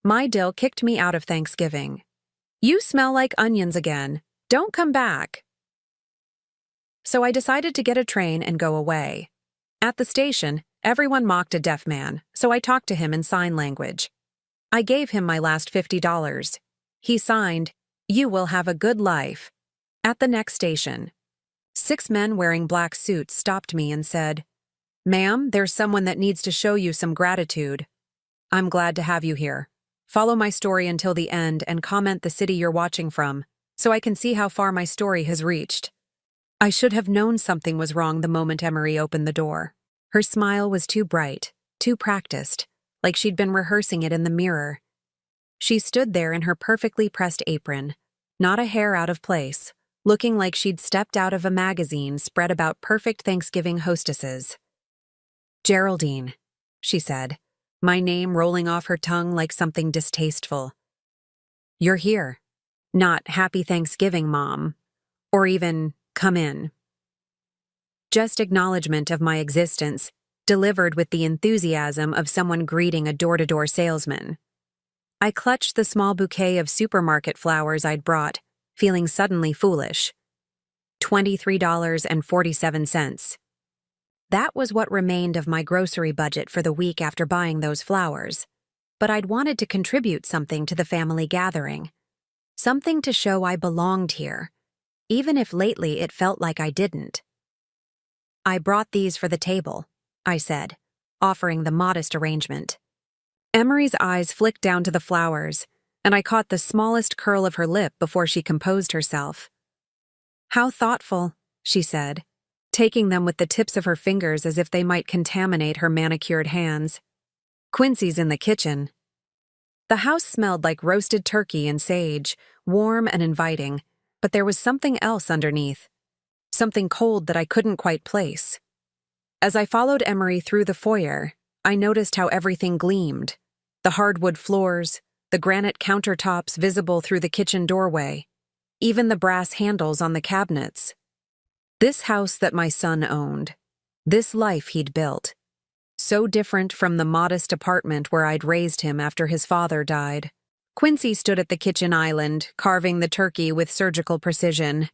My DIL kicked me out of Thanksgiving. You smell like onions again. Don't come back. So I decided to get a train and go away. At the station, everyone mocked a deaf man, so I talked to him in sign language. I gave him my last $50. He signed, "You will have a good life." At the next station, 6 men wearing black suits stopped me and said, "Ma'am, there's someone that needs to show you some gratitude. I'm glad to have you here. Follow my story until the end and comment the city you're watching from, so I can see how far my story has reached." I should have known something was wrong the moment Emery opened the door. Her smile was too bright, too practiced, like she'd been rehearsing it in the mirror. She stood there in her perfectly pressed apron, not a hair out of place, looking like she'd stepped out of a magazine spread about perfect Thanksgiving hostesses. "Geraldine," she said, my name rolling off her tongue like something distasteful. "You're here. Not 'Happy Thanksgiving, Mom,' or even 'Come in.' Just acknowledgement of my existence, delivered with the enthusiasm of someone greeting a door-to-door salesman. I clutched the small bouquet of supermarket flowers I'd brought, feeling suddenly foolish. $23.47. That was what remained of my grocery budget for the week after buying those flowers. But I'd wanted to contribute something to the family gathering. Something to show I belonged here, even if lately it felt like I didn't. "I brought these for the table," I said, offering the modest arrangement. Emery's eyes flicked down to the flowers, and I caught the smallest curl of her lip before she composed herself. "How thoughtful," she said, taking them with the tips of her fingers as if they might contaminate her manicured hands. "Quincy's in the kitchen." The house smelled like roasted turkey and sage, warm and inviting, but there was something else underneath. Something cold that I couldn't quite place. As I followed Emery through the foyer, I noticed how everything gleamed. The hardwood floors, the granite countertops visible through the kitchen doorway, even the brass handles on the cabinets. This house that my son owned. This life he'd built. So different from the modest apartment where I'd raised him after his father died. Quincy stood at the kitchen island, carving the turkey with surgical precision.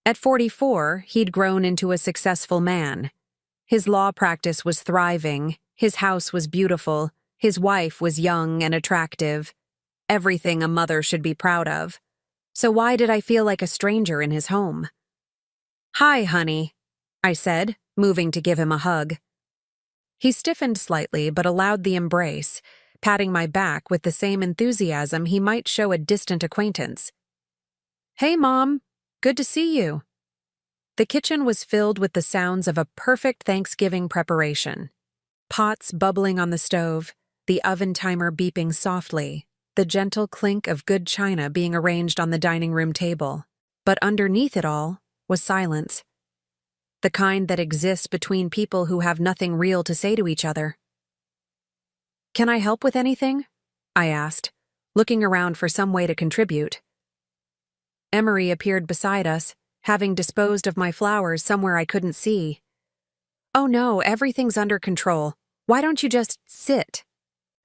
At 44, he'd grown into a successful man. His law practice was thriving, his house was beautiful, his wife was young and attractive. Everything a mother should be proud of. So why did I feel like a stranger in his home? "Hi, honey," I said, moving to give him a hug. He stiffened slightly but allowed the embrace, patting my back with the same enthusiasm he might show a distant acquaintance. "Hey, Mom. Good to see you." The kitchen was filled with the sounds of a perfect Thanksgiving preparation. Pots bubbling on the stove, the oven timer beeping softly, the gentle clink of good china being arranged on the dining room table. But underneath it all was silence. The kind that exists between people who have nothing real to say to each other. "Can I help with anything?" I asked, looking around for some way to contribute. Emery appeared beside us, having disposed of my flowers somewhere I couldn't see. "Oh no, everything's under control. Why don't you just sit?"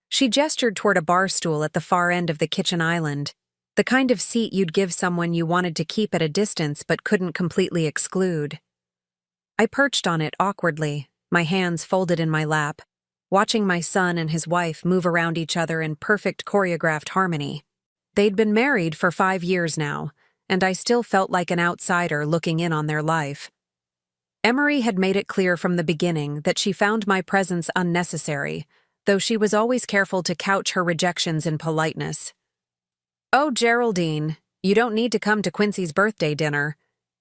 She gestured toward a bar stool at the far end of the kitchen island, the kind of seat you'd give someone you wanted to keep at a distance but couldn't completely exclude. I perched on it awkwardly, my hands folded in my lap, watching my son and his wife move around each other in perfect choreographed harmony. They'd been married for 5 years now, and I still felt like an outsider looking in on their life. Emery had made it clear from the beginning that she found my presence unnecessary, though she was always careful to couch her rejections in politeness. "Oh, Geraldine, you don't need to come to Quincy's birthday dinner.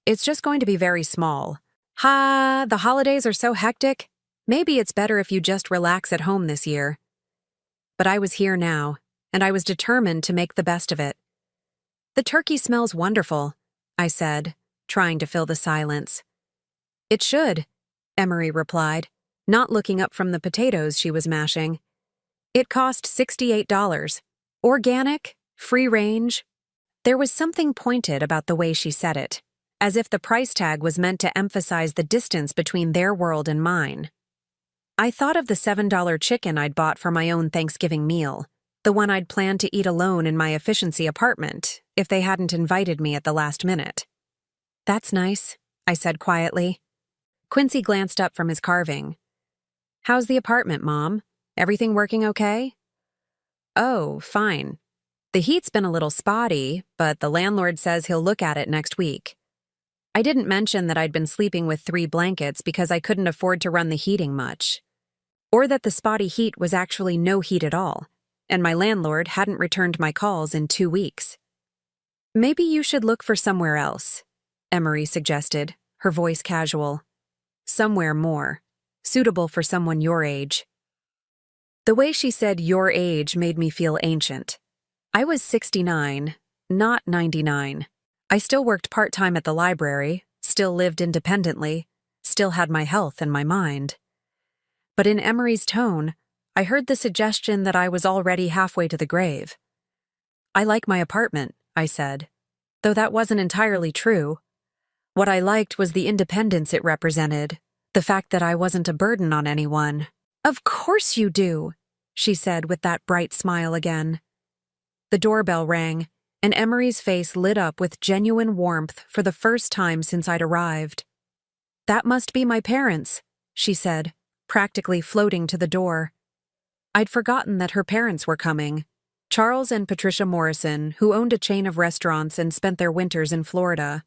It's just going to be very small. The holidays are so hectic. Maybe it's better if you just relax at home this year." But I was here now, and I was determined to make the best of it. "The turkey smells wonderful," I said, trying to fill the silence. "It should," Emery replied, not looking up from the potatoes she was mashing. "It cost $68. Organic, free range." There was something pointed about the way she said it, as if the price tag was meant to emphasize the distance between their world and mine. I thought of the $7 chicken I'd bought for my own Thanksgiving meal, The one I'd planned to eat alone in my efficiency apartment if they hadn't invited me at the last minute. "That's nice," I said quietly. Quincy glanced up from his carving. "How's the apartment, Mom? Everything working okay?" "Oh, fine. The heat's been a little spotty, but the landlord says he'll look at it next week." I didn't mention that I'd been sleeping with 3 blankets because I couldn't afford to run the heating much, or that the spotty heat was actually no heat at all, and my landlord hadn't returned my calls in 2 weeks. "Maybe you should look for somewhere else," Emery suggested, her voice casual. "Somewhere more suitable for someone your age." The way she said your age made me feel ancient. I was 69, not 99. I still worked part-time at the library, still lived independently, still had my health and my mind. But in Emery's tone, I heard the suggestion that I was already halfway to the grave. "I like my apartment," I said, though that wasn't entirely true. What I liked was the independence it represented, the fact that I wasn't a burden on anyone. "Of course you do," she said with that bright smile again. The doorbell rang, and Emery's face lit up with genuine warmth for the first time since I'd arrived. "That must be my parents," she said, practically floating to the door. I'd forgotten that her parents were coming. Charles and Patricia Morrison, who owned a chain of restaurants and spent their winters in Florida.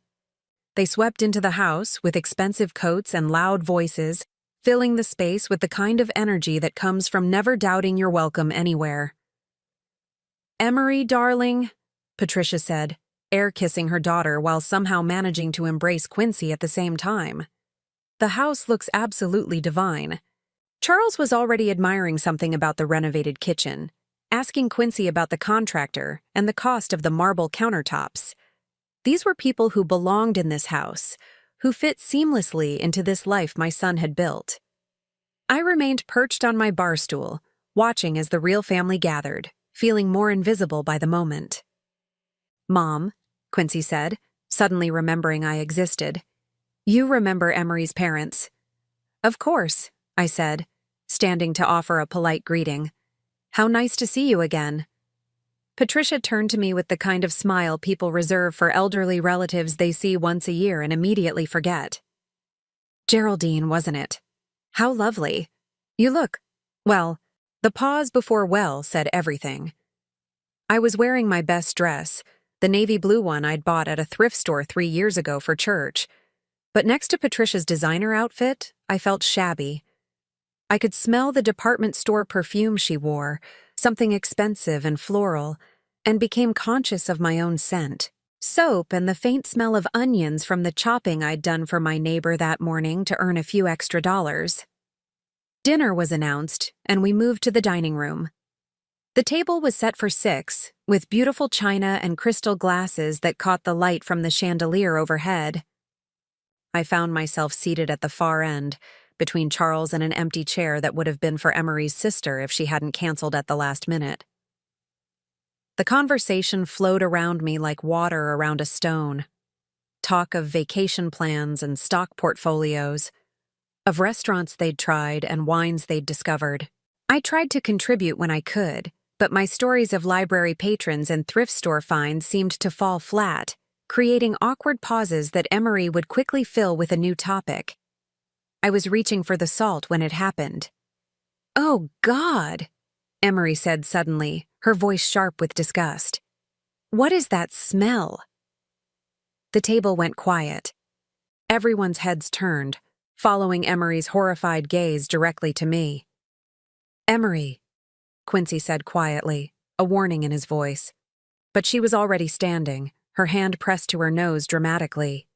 They swept into the house with expensive coats and loud voices, filling the space with the kind of energy that comes from never doubting you're welcome anywhere. "Emery, darling," Patricia said, air-kissing her daughter while somehow managing to embrace Quincy at the same time. "The house looks absolutely divine." Charles was already admiring something about the renovated kitchen, asking Quincy about the contractor and the cost of the marble countertops. These were people who belonged in this house, who fit seamlessly into this life my son had built. I remained perched on my bar stool, watching as the real family gathered, feeling more invisible by the moment. "Mom," Quincy said, suddenly remembering I existed, "you remember Emery's parents." "Of course," I said, standing to offer a polite greeting. "How nice to see you again." Patricia turned to me with the kind of smile people reserve for elderly relatives they see once a year and immediately forget. "Geraldine, wasn't it? How lovely. You look, well," the pause before "well" said everything. I was wearing my best dress, the navy blue one I'd bought at a thrift store 3 years ago for church. But next to Patricia's designer outfit, I felt shabby. I could smell the department store perfume she wore, something expensive and floral, and became conscious of my own scent. Soap and the faint smell of onions from the chopping I'd done for my neighbor that morning to earn a few extra dollars. Dinner was announced, and we moved to the dining room. The table was set for 6, with beautiful china and crystal glasses that caught the light from the chandelier overhead. I found myself seated at the far end, between Charles and an empty chair that would have been for Emery's sister if she hadn't canceled at the last minute. The conversation flowed around me like water around a stone. Talk of vacation plans and stock portfolios, of restaurants they'd tried and wines they'd discovered. I tried to contribute when I could, but my stories of library patrons and thrift store finds seemed to fall flat, creating awkward pauses that Emery would quickly fill with a new topic. I was reaching for the salt when it happened. "Oh, God," Emery said suddenly, her voice sharp with disgust. "What is that smell?" The table went quiet. Everyone's heads turned, following Emery's horrified gaze directly to me. "Emery," Quincy said quietly, a warning in his voice. But she was already standing, her hand pressed to her nose dramatically.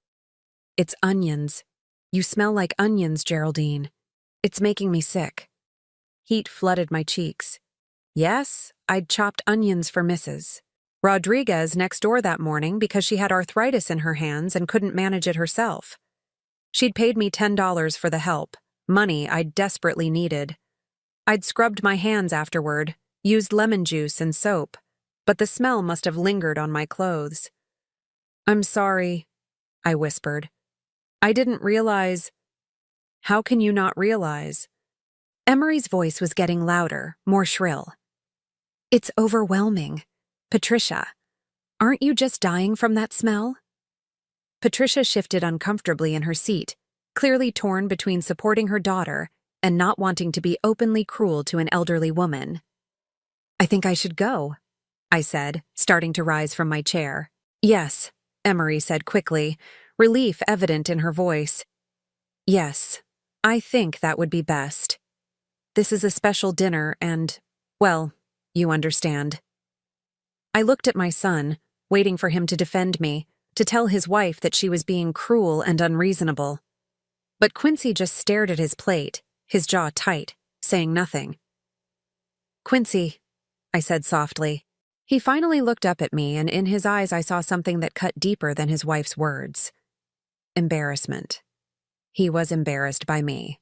"It's onions. You smell like onions, Geraldine. It's making me sick." Heat flooded my cheeks. Yes, I'd chopped onions for Mrs. Rodriguez next door that morning because she had arthritis in her hands and couldn't manage it herself. She'd paid me $10 for the help, money I'd desperately needed. I'd scrubbed my hands afterward, used lemon juice and soap, but the smell must have lingered on my clothes. "I'm sorry," I whispered. "I didn't realize." "How can you not realize?" Emery's voice was getting louder, more shrill. It's overwhelming. Patricia, aren't you just dying from that smell? Patricia shifted uncomfortably in her seat, clearly torn between supporting her daughter and not wanting to be openly cruel to an elderly woman. I think I should go, I said, starting to rise from my chair. Yes, Emery said quickly, relief evident in her voice. Yes, I think that would be best. This is a special dinner and, well, you understand. I looked at my son, waiting for him to defend me, to tell his wife that she was being cruel and unreasonable. But Quincy just stared at his plate, his jaw tight, saying nothing. Quincy, I said softly. He finally looked up at me, and in his eyes I saw something that cut deeper than his wife's words. Embarrassment. He was embarrassed by me.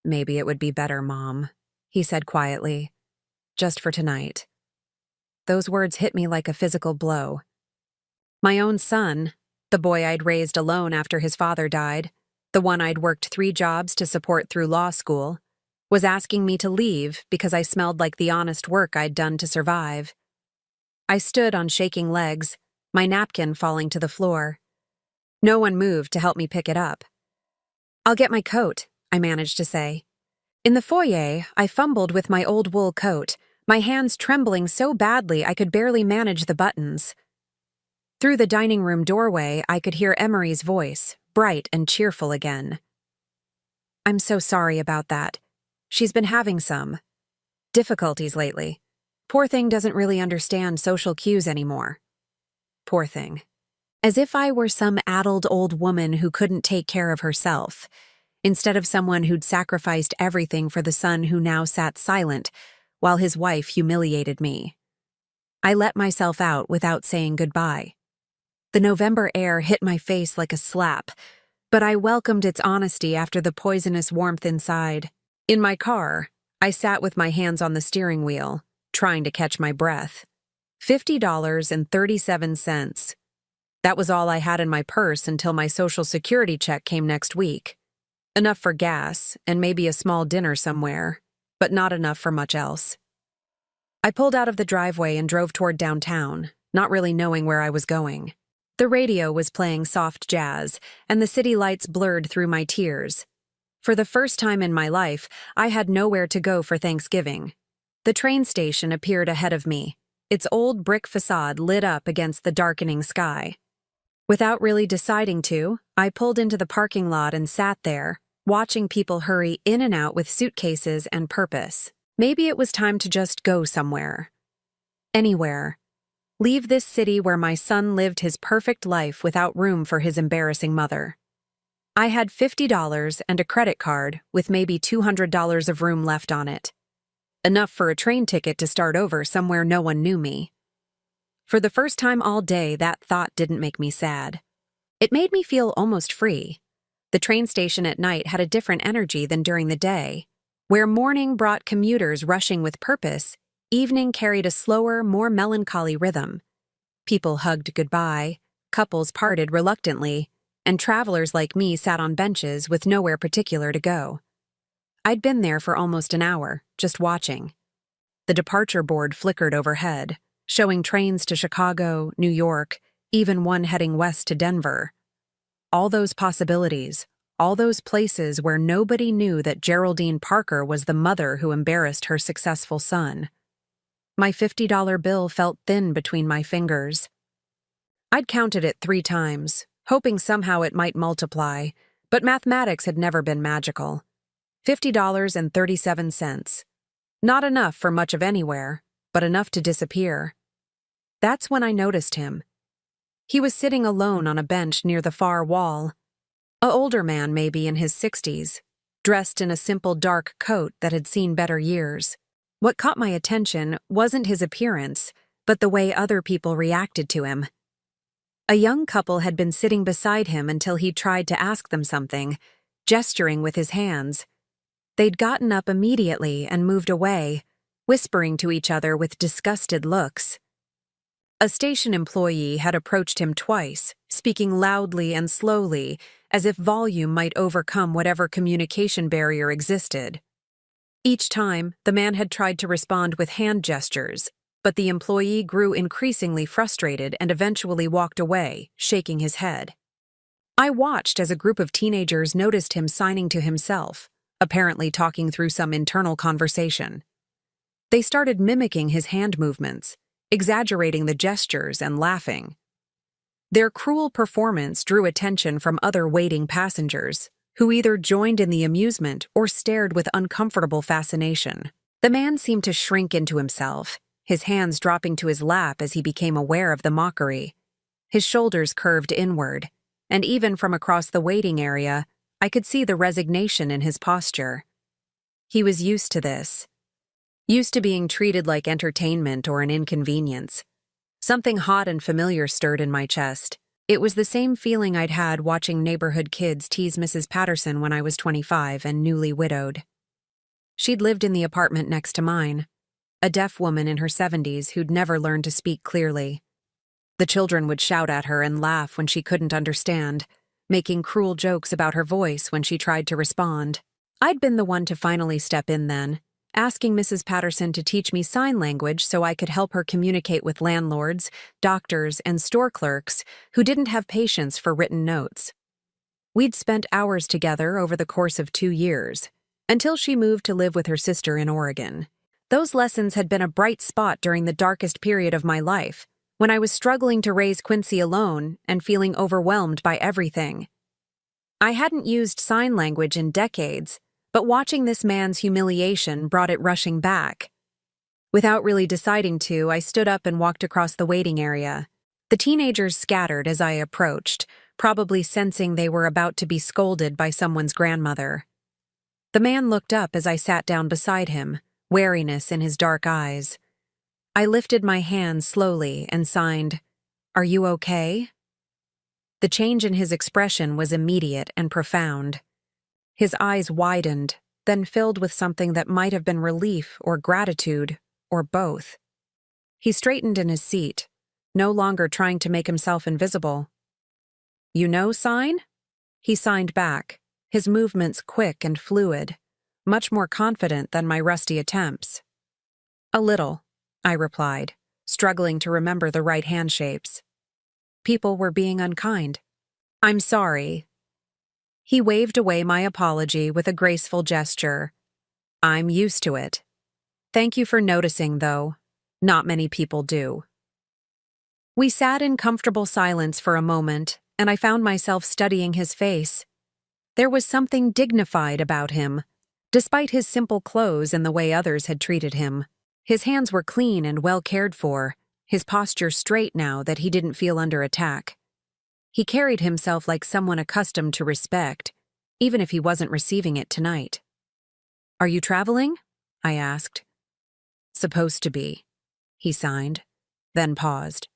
Maybe it would be better, Mom, he said quietly. Just for tonight. Those words hit me like a physical blow. My own son, the boy I'd raised alone after his father died, the one I'd worked 3 jobs to support through law school, was asking me to leave because I smelled like the honest work I'd done to survive. I stood on shaking legs, my napkin falling to the floor. No one moved to help me pick it up. I'll get my coat, I managed to say. In the foyer, I fumbled with my old wool coat, my hands trembling so badly I could barely manage the buttons. Through the dining room doorway, I could hear Emery's voice, bright and cheerful again. I'm so sorry about that. She's been having some difficulties lately. Poor thing doesn't really understand social cues anymore. Poor thing. As if I were some addled old woman who couldn't take care of herself, instead of someone who'd sacrificed everything for the son who now sat silent while his wife humiliated me. I let myself out without saying goodbye. The November air hit my face like a slap, but I welcomed its honesty after the poisonous warmth inside. In my car, I sat with my hands on the steering wheel, trying to catch my breath. $50.37. That was all I had in my purse until my Social Security check came next week. Enough for gas and maybe a small dinner somewhere, but not enough for much else. I pulled out of the driveway and drove toward downtown, not really knowing where I was going. The radio was playing soft jazz, and the city lights blurred through my tears. For the first time in my life, I had nowhere to go for Thanksgiving. The train station appeared ahead of me, its old brick facade lit up against the darkening sky. Without really deciding to, I pulled into the parking lot and sat there, watching people hurry in and out with suitcases and purpose. Maybe it was time to just go somewhere. Anywhere. Leave this city where my son lived his perfect life without room for his embarrassing mother. I had $50 and a credit card with maybe $200 of room left on it. Enough for a train ticket to start over somewhere no one knew me. For the first time all day, that thought didn't make me sad. It made me feel almost free. The train station at night had a different energy than during the day. Where morning brought commuters rushing with purpose, evening carried a slower, more melancholy rhythm. People hugged goodbye, couples parted reluctantly, and travelers like me sat on benches with nowhere particular to go. I'd been there for almost an hour, just watching. The departure board flickered overhead, showing trains to Chicago, New York, even one heading west to Denver. All those possibilities, all those places where nobody knew that Geraldine Parker was the mother who embarrassed her successful son. My $50 bill felt thin between my fingers. I'd counted it 3 times, hoping somehow it might multiply, but mathematics had never been magical. $50.37. Not enough for much of anywhere, but enough to disappear. That's when I noticed him. He was sitting alone on a bench near the far wall. An older man, maybe in his 60s, dressed in a simple dark coat that had seen better years. What caught my attention wasn't his appearance, but the way other people reacted to him. A young couple had been sitting beside him until he tried to ask them something, gesturing with his hands. They'd gotten up immediately and moved away, whispering to each other with disgusted looks. A station employee had approached him twice, speaking loudly and slowly, as if volume might overcome whatever communication barrier existed. Each time, the man had tried to respond with hand gestures, but the employee grew increasingly frustrated and eventually walked away, shaking his head. I watched as a group of teenagers noticed him signing to himself, apparently talking through some internal conversation. They started mimicking his hand movements, exaggerating the gestures and laughing. Their cruel performance drew attention from other waiting passengers, who either joined in the amusement or stared with uncomfortable fascination. The man seemed to shrink into himself, his hands dropping to his lap as he became aware of the mockery. His shoulders curved inward, and even from across the waiting area, I could see the resignation in his posture. He was used to this. Used to being treated like entertainment or an inconvenience. Something hot and familiar stirred in my chest. It was the same feeling I'd had watching neighborhood kids tease Mrs. Patterson when I was 25 and newly widowed. She'd lived in the apartment next to mine, a deaf woman in her 70s who'd never learned to speak clearly. The children would shout at her and laugh when she couldn't understand, making cruel jokes about her voice when she tried to respond. I'd been the one to finally step in then, asking Mrs. Patterson to teach me sign language so I could help her communicate with landlords, doctors, and store clerks who didn't have patience for written notes. We'd spent hours together over the course of 2 years, until she moved to live with her sister in Oregon. Those lessons had been a bright spot during the darkest period of my life, when I was struggling to raise Quincy alone and feeling overwhelmed by everything. I hadn't used sign language in decades, but watching this man's humiliation brought it rushing back. Without really deciding to, I stood up and walked across the waiting area. The teenagers scattered as I approached, probably sensing they were about to be scolded by someone's grandmother. The man looked up as I sat down beside him, wariness in his dark eyes. I lifted my hand slowly and signed, "Are you okay?" The change in his expression was immediate and profound. His eyes widened, then filled with something that might have been relief or gratitude, or both. He straightened in his seat, no longer trying to make himself invisible. "You know sign?" He signed back, his movements quick and fluid, much more confident than my rusty attempts. "A little," I replied, struggling to remember the right hand shapes. People were being unkind. "I'm sorry." He waved away my apology with a graceful gesture. "I'm used to it. Thank you for noticing, though. Not many people do." We sat in comfortable silence for a moment, and I found myself studying his face. There was something dignified about him, despite his simple clothes and the way others had treated him. His hands were clean and well cared for, his posture straight now that he didn't feel under attack. He carried himself like someone accustomed to respect, even if he wasn't receiving it tonight. "Are you traveling?" I asked. "Supposed to be," he signed, then paused.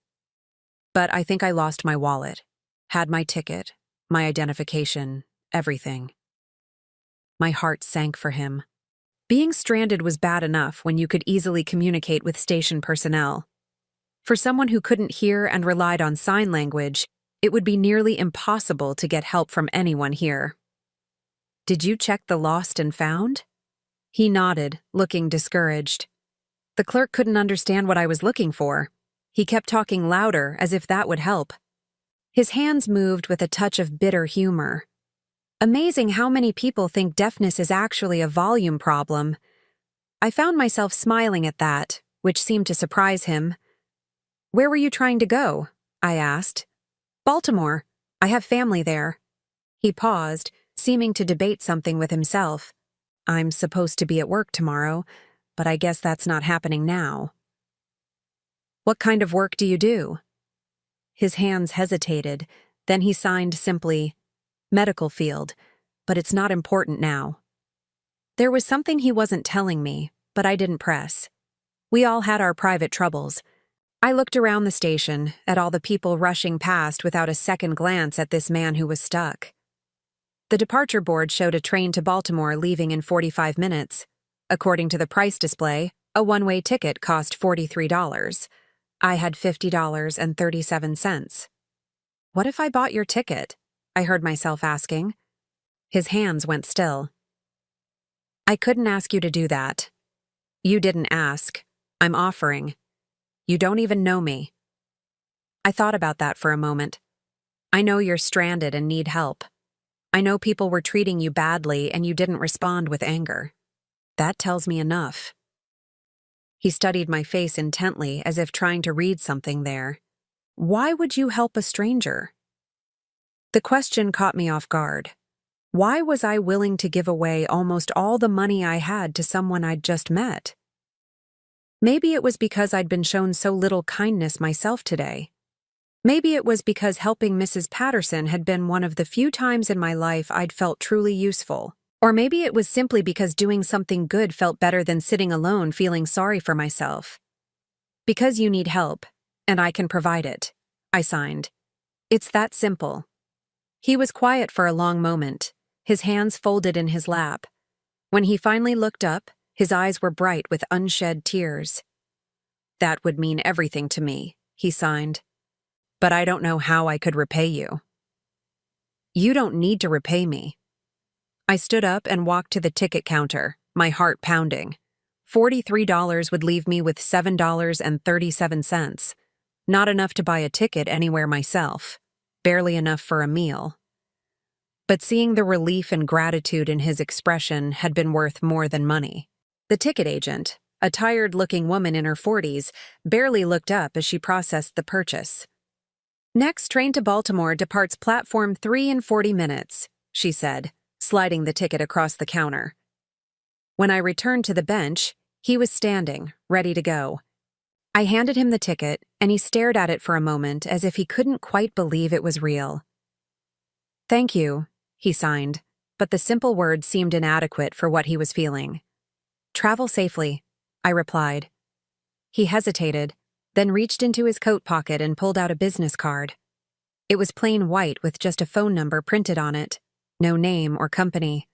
"But I think I lost my wallet. Had my ticket, my identification, everything." My heart sank for him. Being stranded was bad enough when you could easily communicate with station personnel. For someone who couldn't hear and relied on sign language, it would be nearly impossible to get help from anyone here. "Did you check the lost and found?" He nodded, looking discouraged. The clerk couldn't understand what I was looking for. He kept talking louder, as if that would help. His hands moved with a touch of bitter humor. Amazing how many people think deafness is actually a volume problem. I found myself smiling at that, which seemed to surprise him. "Where were you trying to go?" I asked. "Baltimore. I have family there." He paused, seeming to debate something with himself. "I'm supposed to be at work tomorrow, but I guess that's not happening now." "What kind of work do you do?" His hands hesitated, then he signed simply, "Medical field, but it's not important now." There was something he wasn't telling me, but I didn't press. We all had our private troubles. I looked around the station, at all the people rushing past without a second glance at this man who was stuck. The departure board showed a train to Baltimore leaving in 45 minutes. According to the price display, a one-way ticket cost $43. I had $50.37. "What if I bought your ticket?" I heard myself asking. His hands went still. I couldn't ask you to do that. You didn't ask. I'm offering. You don't even know me. I thought about that for a moment. I know you're stranded and need help. I know people were treating you badly and you didn't respond with anger. That tells me enough. He studied my face intently as if trying to read something there. Why would you help a stranger? The question caught me off guard. Why was I willing to give away almost all the money I had to someone I'd just met? Maybe it was because I'd been shown so little kindness myself today. Maybe it was because helping Mrs. Patterson had been one of the few times in my life I'd felt truly useful. Or maybe it was simply because doing something good felt better than sitting alone feeling sorry for myself. Because you need help, and I can provide it, I signed. It's that simple. He was quiet for a long moment, his hands folded in his lap. When he finally looked up, his eyes were bright with unshed tears. That would mean everything to me, he signed. But I don't know how I could repay you. You don't need to repay me. I stood up and walked to the ticket counter, my heart pounding. $43 would leave me with $7.37. Not enough to buy a ticket anywhere myself. Barely enough for a meal. But seeing the relief and gratitude in his expression had been worth more than money. The ticket agent, a tired-looking woman in her 40s, barely looked up as she processed the purchase. Next train to Baltimore departs platform 3 in 40 minutes, she said, sliding the ticket across the counter. When I returned to the bench, he was standing, ready to go. I handed him the ticket, and he stared at it for a moment as if he couldn't quite believe it was real. Thank you, he signed, but the simple words seemed inadequate for what he was feeling. Travel safely, I replied. He hesitated, then reached into his coat pocket and pulled out a business card. It was plain white with just a phone number printed on it, no name or company.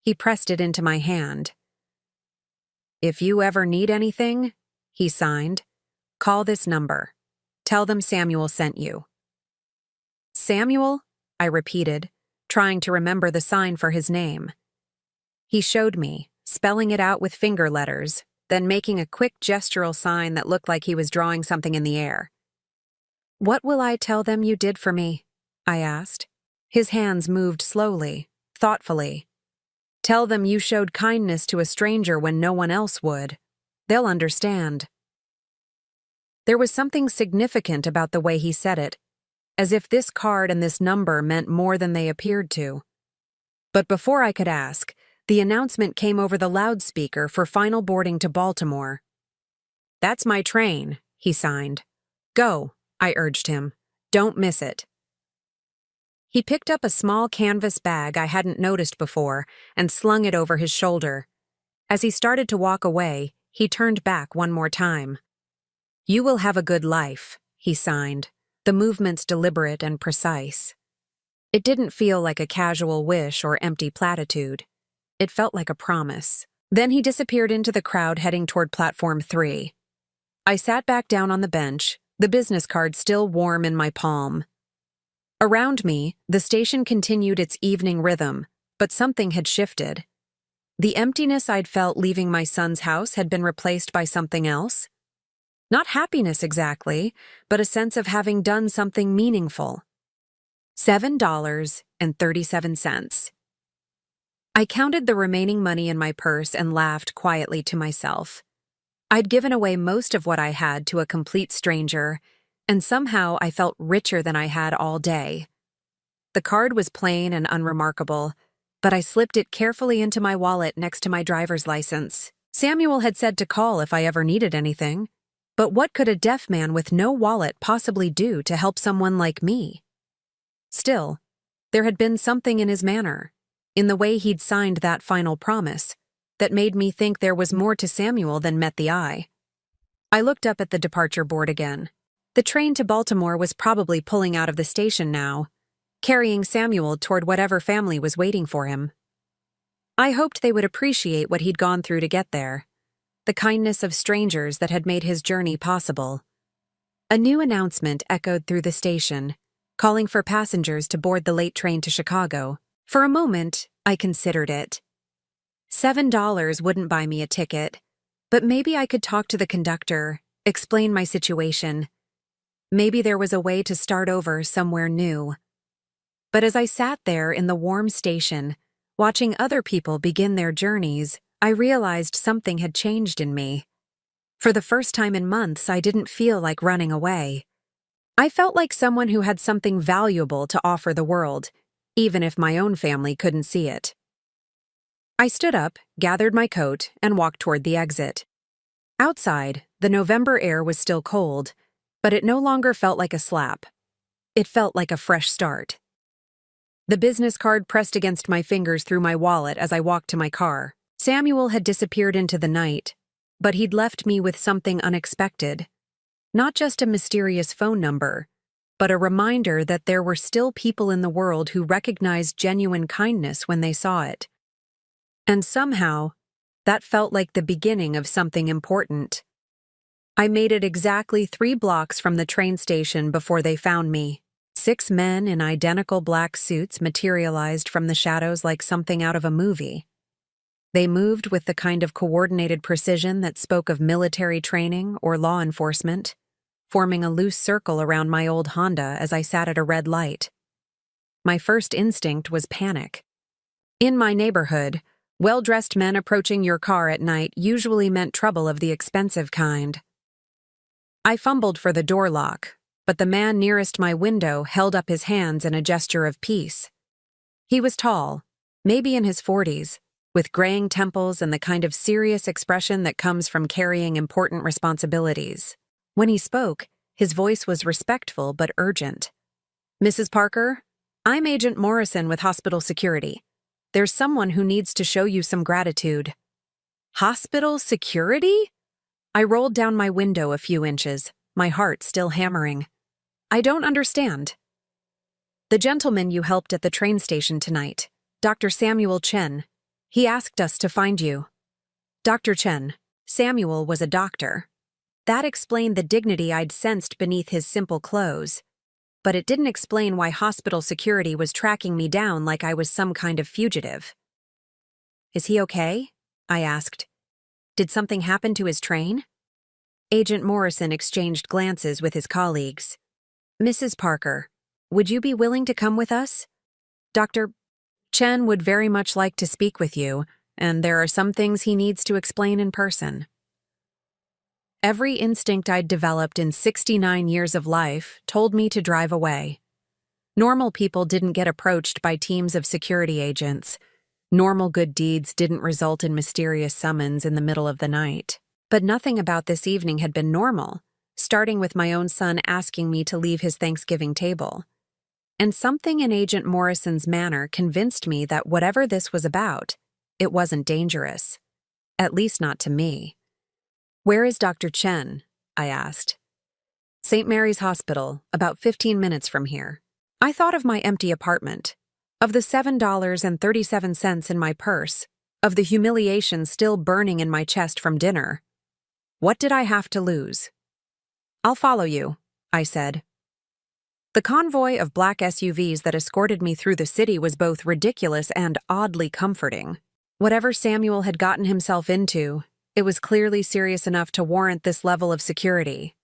He pressed it into my hand. If you ever need anything, he signed, call this number. Tell them Samuel sent you. Samuel? I repeated, trying to remember the sign for his name. He showed me, spelling it out with finger letters, then making a quick gestural sign that looked like he was drawing something in the air. What will I tell them you did for me? I asked. His hands moved slowly, thoughtfully. Tell them you showed kindness to a stranger when no one else would. They'll understand. There was something significant about the way he said it, as if this card and this number meant more than they appeared to. But before I could ask, the announcement came over the loudspeaker for final boarding to Baltimore. That's my train, he signed. Go, I urged him. Don't miss it. He picked up a small canvas bag I hadn't noticed before and slung it over his shoulder. As he started to walk away, he turned back one more time. You will have a good life, he signed, the movements deliberate and precise. It didn't feel like a casual wish or empty platitude. It felt like a promise. Then he disappeared into the crowd heading toward platform 3. I sat back down on the bench, the business card still warm in my palm. Around me, the station continued its evening rhythm, but something had shifted. The emptiness I'd felt leaving my son's house had been replaced by something else. Not happiness exactly, but a sense of having done something meaningful. $7.37. I counted the remaining money in my purse and laughed quietly to myself. I'd given away most of what I had to a complete stranger, and somehow I felt richer than I had all day. The card was plain and unremarkable, but I slipped it carefully into my wallet next to my driver's license. Samuel had said to call if I ever needed anything, but what could a deaf man with no wallet possibly do to help someone like me? Still, there had been something in his manner, in the way he'd signed that final promise, that made me think there was more to Samuel than met the eye. I looked up at the departure board again. The train to Baltimore was probably pulling out of the station now, carrying Samuel toward whatever family was waiting for him. I hoped they would appreciate what he'd gone through to get there, the kindness of strangers that had made his journey possible. A new announcement echoed through the station, calling for passengers to board the late train to Chicago. For a moment, I considered it. $7 wouldn't buy me a ticket, but maybe I could talk to the conductor, explain my situation. Maybe there was a way to start over somewhere new. But as I sat there in the warm station, watching other people begin their journeys, I realized something had changed in me. For the first time in months, I didn't feel like running away. I felt like someone who had something valuable to offer the world, even if my own family couldn't see it. I stood up, gathered my coat, and walked toward the exit. Outside, the November air was still cold, but it no longer felt like a slap. It felt like a fresh start. The business card pressed against my fingers through my wallet as I walked to my car. Samuel had disappeared into the night, but he'd left me with something unexpected. Not just a mysterious phone number, but a reminder that there were still people in the world who recognized genuine kindness when they saw it. And somehow, that felt like the beginning of something important. I made it exactly 3 blocks from the train station before they found me. 6 men in identical black suits materialized from the shadows like something out of a movie. They moved with the kind of coordinated precision that spoke of military training or law enforcement, forming a loose circle around my old Honda as I sat at a red light. My first instinct was panic. In my neighborhood, well-dressed men approaching your car at night usually meant trouble of the expensive kind. I fumbled for the door lock, but the man nearest my window held up his hands in a gesture of peace. He was tall, maybe in his 40s, with graying temples and the kind of serious expression that comes from carrying important responsibilities. When he spoke, his voice was respectful but urgent. "Mrs. Parker, I'm Agent Morrison with Hospital Security. There's someone who needs to show you some gratitude." "Hospital security?" I rolled down my window a few inches, my heart still hammering. "I don't understand." "The gentleman you helped at the train station tonight, Dr. Samuel Chen. He asked us to find you." Dr. Chen. Samuel was a doctor. That explained the dignity I'd sensed beneath his simple clothes. But it didn't explain why hospital security was tracking me down like I was some kind of fugitive. "Is he okay?" I asked. "Did something happen to his train?" Agent Morrison exchanged glances with his colleagues. "Mrs. Parker, would you be willing to come with us? Dr. Chen would very much like to speak with you, and there are some things he needs to explain in person." Every instinct I'd developed in 69 years of life told me to drive away. Normal people didn't get approached by teams of security agents. Normal good deeds didn't result in mysterious summons in the middle of the night. But nothing about this evening had been normal, starting with my own son asking me to leave his Thanksgiving table. And something in Agent Morrison's manner convinced me that whatever this was about, it wasn't dangerous. At least not to me. "Where is Dr. Chen?" I asked. "St. Mary's Hospital, about 15 minutes from here." I thought of my empty apartment, of the $7.37 in my purse, of the humiliation still burning in my chest from dinner. What did I have to lose? "I'll follow you," I said. The convoy of black SUVs that escorted me through the city was both ridiculous and oddly comforting. Whatever Samuel had gotten himself into, it was clearly serious enough to warrant this level of security.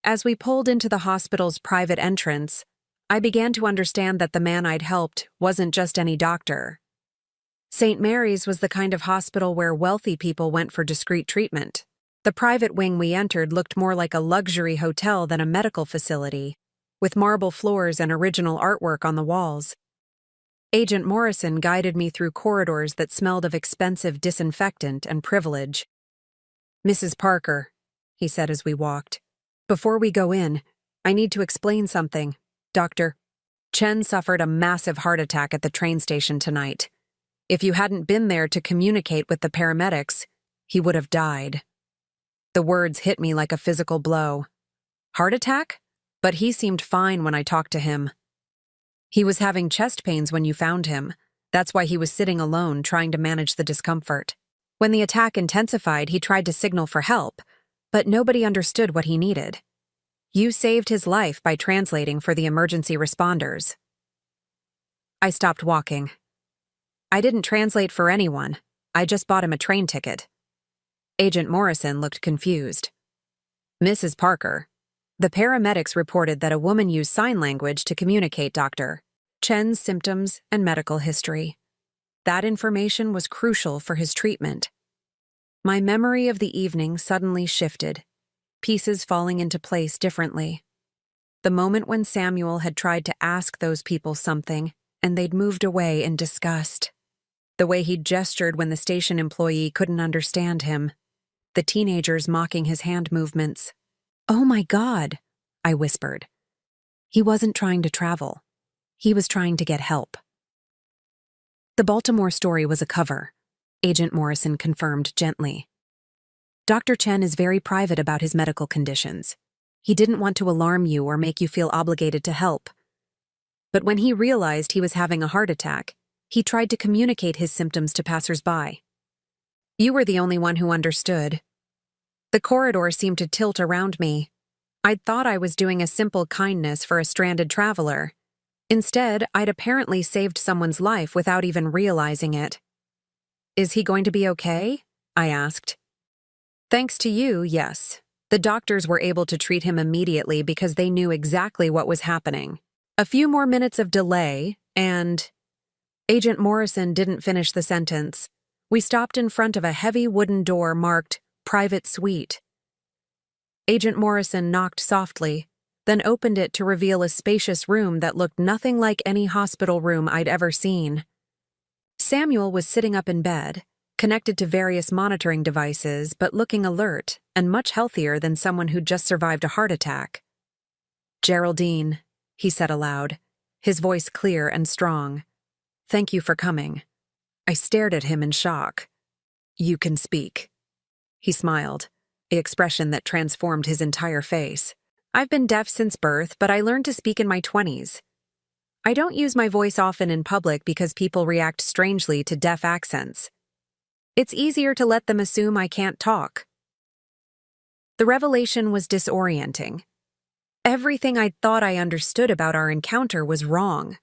As we pulled into the hospital's private entrance, I began to understand that the man I'd helped wasn't just any doctor. St. Mary's was the kind of hospital where wealthy people went for discreet treatment. The private wing we entered looked more like a luxury hotel than a medical facility, with marble floors and original artwork on the walls. Agent Morrison guided me through corridors that smelled of expensive disinfectant and privilege. "Mrs. Parker," he said as we walked, "before we go in, I need to explain something. Dr. Chen suffered a massive heart attack at the train station tonight. If you hadn't been there to communicate with the paramedics, he would have died." The words hit me like a physical blow. Heart attack? But he seemed fine when I talked to him. "He was having chest pains when you found him. That's why he was sitting alone, trying to manage the discomfort. When the attack intensified, he tried to signal for help, but nobody understood what he needed. You saved his life by translating for the emergency responders." I stopped walking. "I didn't translate for anyone. I just bought him a train ticket. Agent Morrison looked confused. Mrs. Parker, the paramedics reported that a woman used sign language to communicate Dr. Chen's symptoms and medical history. That information was crucial for his treatment. My memory of the evening suddenly shifted, pieces falling into place differently. The moment when Samuel had tried to ask those people something, and they'd moved away in disgust. The way he'd gestured when the station employee couldn't understand him. The teenagers mocking his hand movements. "Oh my God," I whispered. He wasn't trying to travel. He was trying to get help. The Baltimore story was a cover, Agent Morrison confirmed gently. Dr. Chen is very private about his medical conditions. He didn't want to alarm you or make you feel obligated to help. But when he realized he was having a heart attack, he tried to communicate his symptoms to passers-by. You were the only one who understood. The corridor seemed to tilt around me. I'd thought I was doing a simple kindness for a stranded traveler. Instead, I'd apparently saved someone's life without even realizing it. "Is he going to be okay?" I asked. "Thanks to you, yes. The doctors were able to treat him immediately because they knew exactly what was happening. A few more minutes of delay, and—" Agent Morrison didn't finish the sentence. We stopped in front of a heavy wooden door marked Private Suite. Agent Morrison knocked softly, then opened it to reveal a spacious room that looked nothing like any hospital room I'd ever seen. Samuel was sitting up in bed, connected to various monitoring devices, but looking alert and much healthier than someone who'd just survived a heart attack. "Geraldine," he said aloud, his voice clear and strong. "Thank you for coming." I stared at him in shock. "You can speak." He smiled, the expression that transformed his entire face. "I've been deaf since birth, but I learned to speak in my 20s. I don't use my voice often in public because people react strangely to deaf accents. It's easier to let them assume I can't talk." The revelation was disorienting. Everything I'd thought I understood about our encounter was wrong.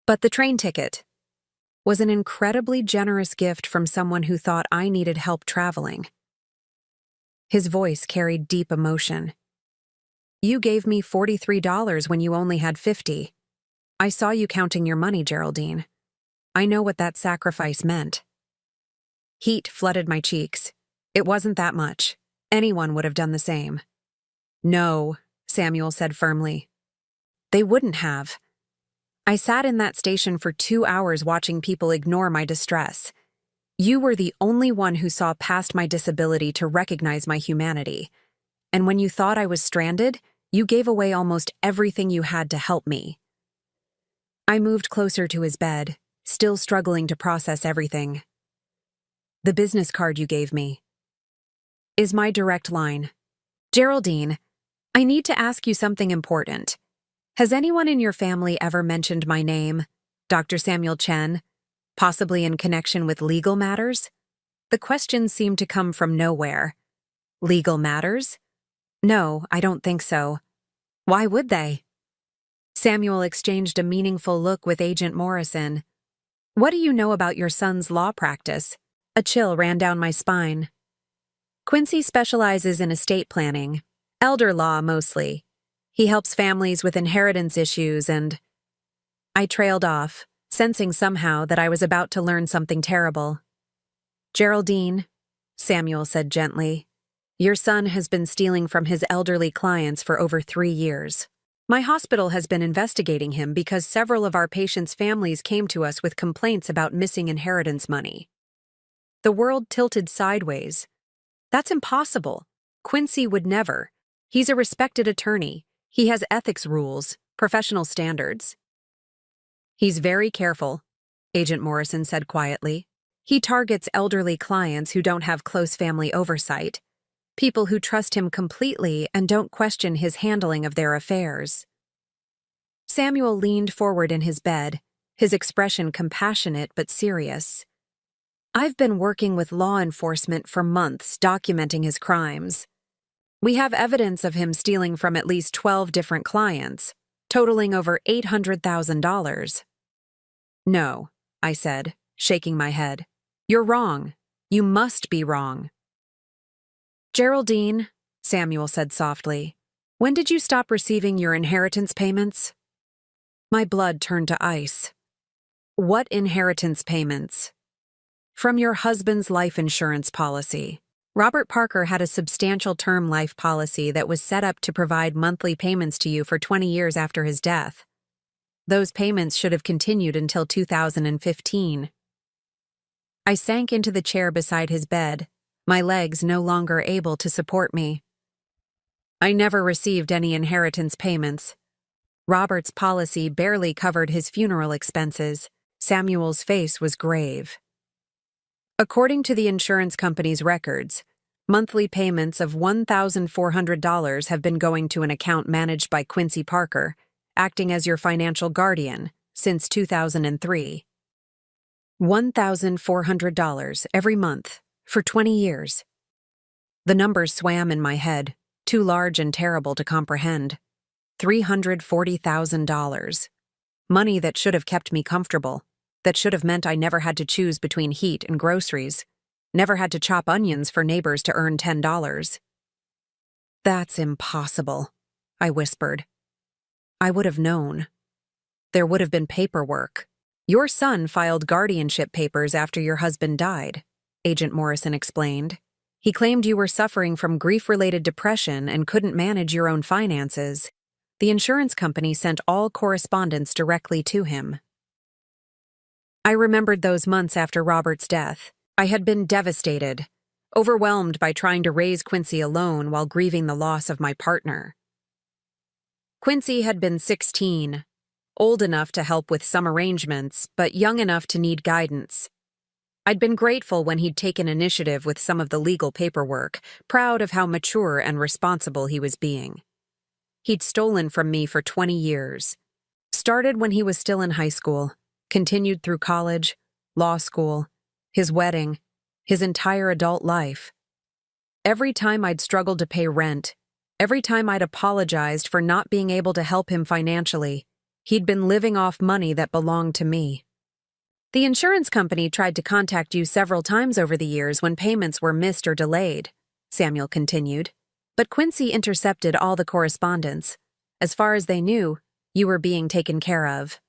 But the train ticket was an incredibly generous gift from someone who thought I needed help traveling. His voice carried deep emotion. "You gave me $43 when you only had 50. I saw you counting your money, Geraldine. I know what that sacrifice meant." Heat flooded my cheeks. It wasn't that much. Anyone would have done the same. "No," Samuel said firmly. "They wouldn't have. I sat in that station for 2 hours watching people ignore my distress. You were the only one who saw past my disability to recognize my humanity. And when you thought I was stranded, you gave away almost everything you had to help me." I moved closer to his bed, still struggling to process everything. "The business card you gave me is my direct line. Geraldine, I need to ask you something important. Has anyone in your family ever mentioned my name, Dr. Samuel Chen, possibly in connection with legal matters?" The question seemed to come from nowhere. "Legal matters? No, I don't think so. Why would they?" Samuel exchanged a meaningful look with Agent Morrison. "What do you know about your son's law practice?" A chill ran down my spine. "Quincy specializes in estate planning, elder law mostly. He helps families with inheritance issues and—" I trailed off, sensing somehow that I was about to learn something terrible. "Geraldine," Samuel said gently, "your son has been stealing from his elderly clients for over 3 years. My hospital has been investigating him because several of our patients' families came to us with complaints about missing inheritance money." The world tilted sideways. "That's impossible. Quincy would never. He's a respected attorney. He has ethics rules, professional standards." "He's very careful," Agent Morrison said quietly. "He targets elderly clients who don't have close family oversight, people who trust him completely and don't question his handling of their affairs." Samuel leaned forward in his bed, his expression compassionate but serious. "I've been working with law enforcement for months documenting his crimes. We have evidence of him stealing from at least 12 different clients, totaling over $800,000. "No," I said, shaking my head. You're wrong. You must be wrong. Geraldine, Samuel said softly, when did you stop receiving your inheritance payments? My blood turned to ice. What inheritance payments? From your husband's life insurance policy. Robert Parker had a substantial term life policy that was set up to provide monthly payments to you for 20 years after his death. Those payments should have continued until 2015. I sank into the chair beside his bed, my legs no longer able to support me. I never received any inheritance payments. Robert's policy barely covered his funeral expenses. Samuel's face was grave. According to the insurance company's records, monthly payments of $1,400 have been going to an account managed by Quincy Parker, acting as your financial guardian, since 2003. $1,400 every month, for 20 years. The numbers swam in my head, too large and terrible to comprehend. $340,000. Money that should have kept me comfortable, that should have meant I never had to choose between heat and groceries, never had to chop onions for neighbors to earn $10. That's impossible, I whispered. I would have known. There would have been paperwork. Your son filed guardianship papers after your husband died, Agent Morrison explained. He claimed you were suffering from grief-related depression and couldn't manage your own finances. The insurance company sent all correspondence directly to him. I remembered those months after Robert's death. I had been devastated, overwhelmed by trying to raise Quincy alone while grieving the loss of my partner. Quincy had been 16, old enough to help with some arrangements, but young enough to need guidance. I'd been grateful when he'd taken initiative with some of the legal paperwork, proud of how mature and responsible he was being. He'd stolen from me for 20 years. Started when he was still in high school, continued through college, law school, his wedding, his entire adult life. Every time I'd struggled to pay rent, every time I'd apologized for not being able to help him financially, he'd been living off money that belonged to me. The insurance company tried to contact you several times over the years when payments were missed or delayed, Samuel continued, but Quincy intercepted all the correspondence. As far as they knew, you were being taken care of.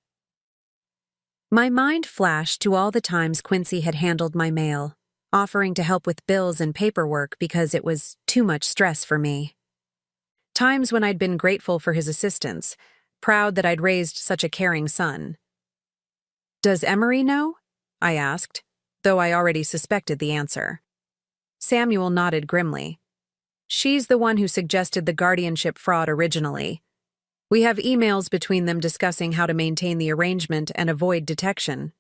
My mind flashed to all the times Quincy had handled my mail, offering to help with bills and paperwork because it was too much stress for me. Times when I'd been grateful for his assistance, proud that I'd raised such a caring son. Does Emery know? I asked, though I already suspected the answer. Samuel nodded grimly. She's the one who suggested the guardianship fraud originally. We have emails between them discussing how to maintain the arrangement and avoid detection.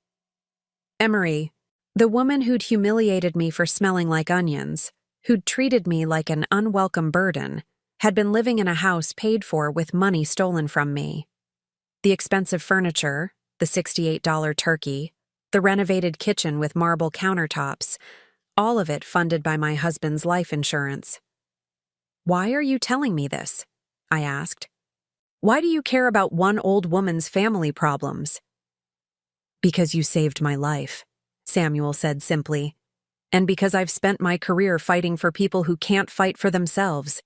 Emery, the woman who'd humiliated me for smelling like onions, who'd treated me like an unwelcome burden, had been living in a house paid for with money stolen from me. The expensive furniture, the $68 turkey, the renovated kitchen with marble countertops, all of it funded by my husband's life insurance. Why are you telling me this? I asked. Why do you care about one old woman's family problems? Because you saved my life, Samuel said simply, and because I've spent my career fighting for people who can't fight for themselves.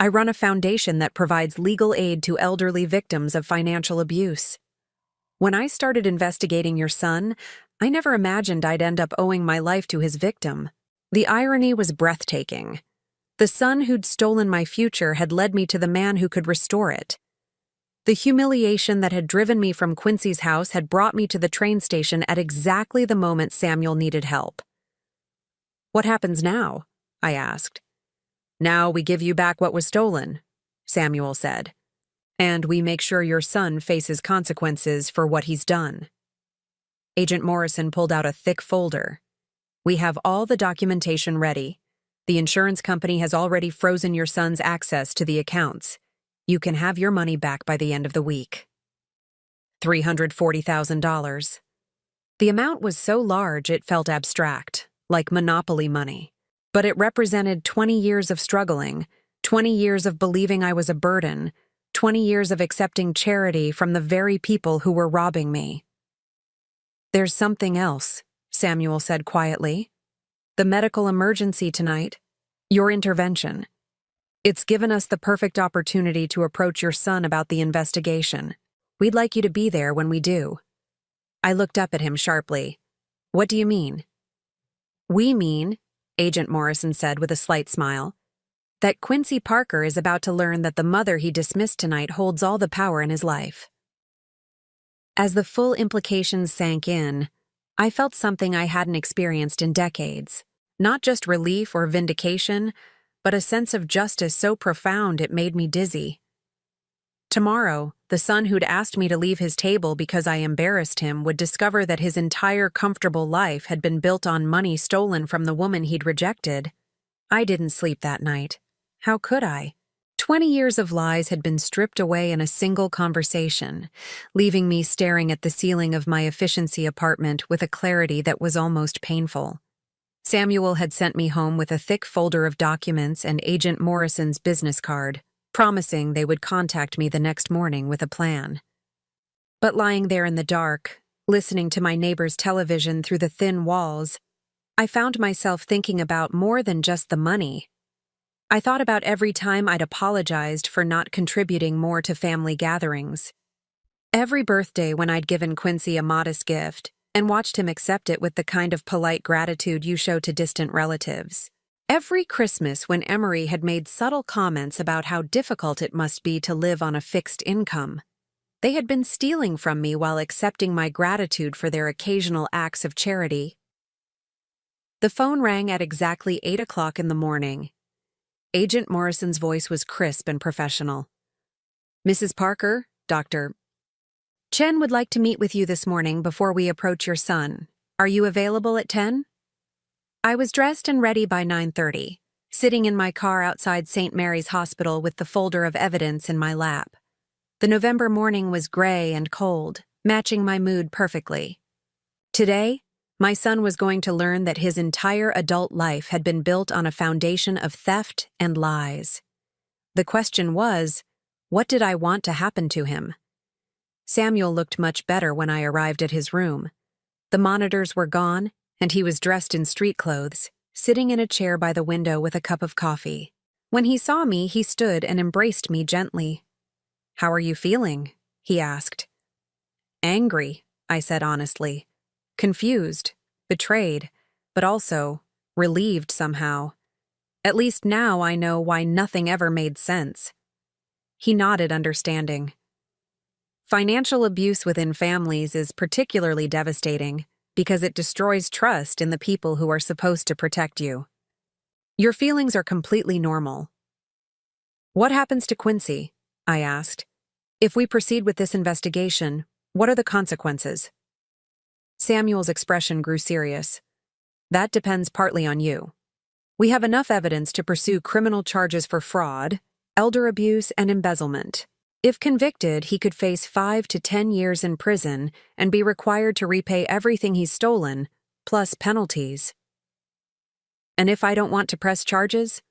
I run a foundation that provides legal aid to elderly victims of financial abuse. When I started investigating your son, I never imagined I'd end up owing my life to his victim. The irony was breathtaking. The son who'd stolen my future had led me to the man who could restore it. The humiliation that had driven me from Quincy's house had brought me to the train station at exactly the moment Samuel needed help. What happens now? I asked. Now we give you back what was stolen, Samuel said, and we make sure your son faces consequences for what he's done. Agent Morrison pulled out a thick folder. We have all the documentation ready. The insurance company has already frozen your son's access to the accounts. You can have your money back by the end of the week. $340,000. The amount was so large it felt abstract, like monopoly money. But it represented 20 years of struggling, 20 years of believing I was a burden, 20 years of accepting charity from the very people who were robbing me. There's something else, Samuel said quietly. "The medical emergency tonight. Your intervention. It's given us the perfect opportunity to approach your son about the investigation. We'd like you to be there when we do." I looked up at him sharply. "What do you mean?" "We mean," Agent Morrison said with a slight smile, "that Quincy Parker is about to learn that the mother he dismissed tonight holds all the power in his life." As the full implications sank in, I felt something I hadn't experienced in decades. Not just relief or vindication, but a sense of justice so profound it made me dizzy. Tomorrow, the son who'd asked me to leave his table because I embarrassed him would discover that his entire comfortable life had been built on money stolen from the woman he'd rejected. I didn't sleep that night. How could I? 20 years of lies had been stripped away in a single conversation, leaving me staring at the ceiling of my efficiency apartment with a clarity that was almost painful. Samuel had sent me home with a thick folder of documents and Agent Morrison's business card, promising they would contact me the next morning with a plan. But lying there in the dark, listening to my neighbor's television through the thin walls, I found myself thinking about more than just the money. I thought about every time I'd apologized for not contributing more to family gatherings. Every birthday when I'd given Quincy a modest gift and watched him accept it with the kind of polite gratitude you show to distant relatives. Every Christmas when Emery had made subtle comments about how difficult it must be to live on a fixed income. They had been stealing from me while accepting my gratitude for their occasional acts of charity. The phone rang at exactly 8 o'clock in the morning. Agent Morrison's voice was crisp and professional. "Mrs. Parker, Dr. Chen would like to meet with you this morning before we approach your son. Are you available at 10? I was dressed and ready by 9:30, sitting in my car outside St. Mary's Hospital with the folder of evidence in my lap. The November morning was gray and cold, matching my mood perfectly. Today, my son was going to learn that his entire adult life had been built on a foundation of theft and lies. The question was, what did I want to happen to him? Samuel looked much better when I arrived at his room. The monitors were gone, and he was dressed in street clothes, sitting in a chair by the window with a cup of coffee. When he saw me, he stood and embraced me gently. "How are you feeling?" he asked. "Angry," I said honestly. "Confused, betrayed, but also relieved somehow. At least now I know why nothing ever made sense." He nodded understanding. Financial abuse within families is particularly devastating because it destroys trust in the people who are supposed to protect you. Your feelings are completely normal. "What happens to Quincy?" I asked. "If we proceed with this investigation, what are the consequences?" Samuel's expression grew serious. "That depends partly on you. We have enough evidence to pursue criminal charges for fraud, elder abuse, and embezzlement. If convicted, he could face 5 to 10 years in prison and be required to repay everything he's stolen, plus penalties. And if I don't want to press charges,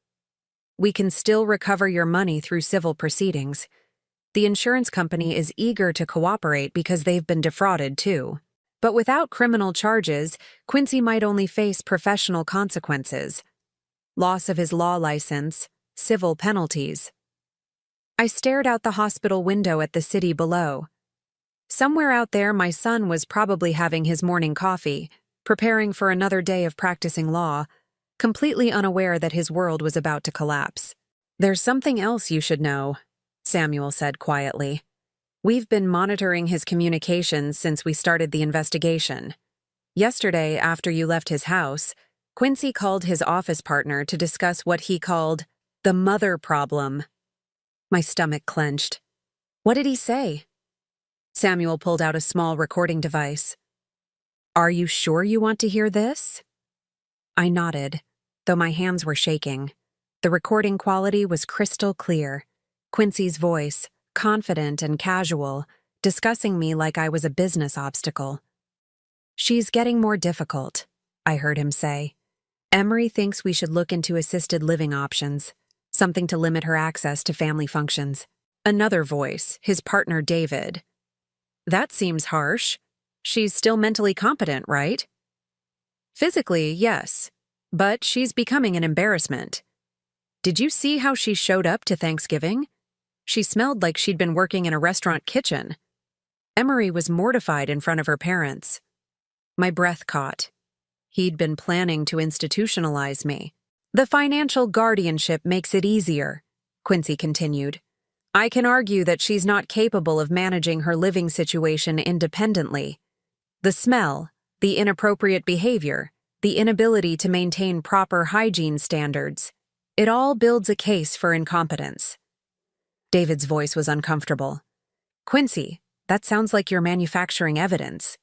we can still recover your money through civil proceedings. The insurance company is eager to cooperate because they've been defrauded too. But without criminal charges, Quincy might only face professional consequences. Loss of his law license, civil penalties." I stared out the hospital window at the city below. Somewhere out there, my son was probably having his morning coffee, preparing for another day of practicing law, completely unaware that his world was about to collapse. "There's something else you should know," Samuel said quietly. "We've been monitoring his communications since we started the investigation. Yesterday, after you left his house, Quincy called his office partner to discuss what he called the mother problem." My stomach clenched. "What did he say?" Samuel pulled out a small recording device. "Are you sure you want to hear this?" I nodded, though my hands were shaking. The recording quality was crystal clear. Quincy's voice, confident and casual, discussing me like I was a business obstacle. "She's getting more difficult," I heard him say. "Emery thinks we should look into assisted living options. Something to limit her access to family functions." Another voice, his partner David. "That seems harsh. She's still mentally competent, right?" Physically, yes, but she's becoming an embarrassment. Did you see how she showed up to Thanksgiving? She smelled like she'd been working in a restaurant kitchen. Emery was mortified in front of her parents. My breath caught. He'd been planning to institutionalize me. The financial guardianship makes it easier, Quincy continued. I can argue that she's not capable of managing her living situation independently. The smell, the inappropriate behavior, the inability to maintain proper hygiene standards, it all builds a case for incompetence. David's voice was uncomfortable. Quincy, that sounds like you're manufacturing evidence.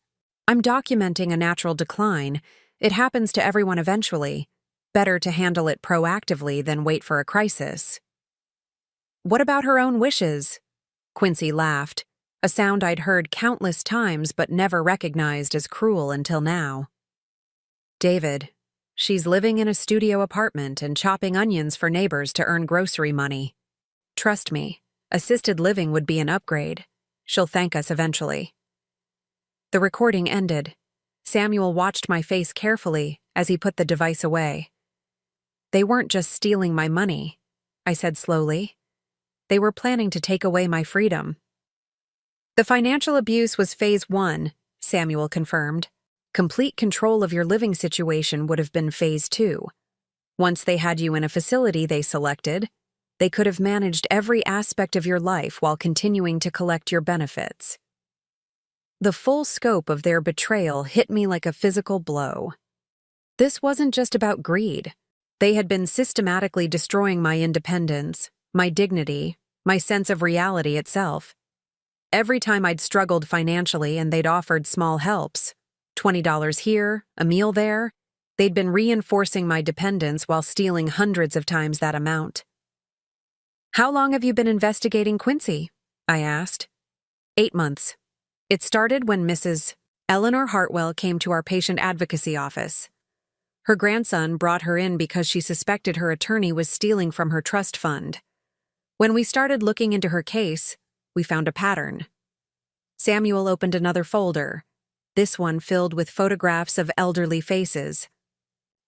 I'm documenting a natural decline. It happens to everyone eventually. Better to handle it proactively than wait for a crisis. What about her own wishes? Quincy laughed, a sound I'd heard countless times but never recognized as cruel until now. David, she's living in a studio apartment and chopping onions for neighbors to earn grocery money. Trust me, assisted living would be an upgrade. She'll thank us eventually. The recording ended. Samuel watched my face carefully as he put the device away. They weren't just stealing my money, I said slowly. They were planning to take away my freedom. The financial abuse was phase 1, Samuel confirmed. Complete control of your living situation would have been phase 2. Once they had you in a facility they selected, they could have managed every aspect of your life while continuing to collect your benefits. The full scope of their betrayal hit me like a physical blow. This wasn't just about greed. They had been systematically destroying my independence, my dignity, my sense of reality itself. Every time I'd struggled financially and they'd offered small helps, $20 here, a meal there, they'd been reinforcing my dependence while stealing hundreds of times that amount. How long have you been investigating Quincy? I asked. 8 months. It started when Mrs. Eleanor Hartwell came to our patient advocacy office. Her grandson brought her in because she suspected her attorney was stealing from her trust fund. When we started looking into her case, we found a pattern. Samuel opened another folder, this one filled with photographs of elderly faces.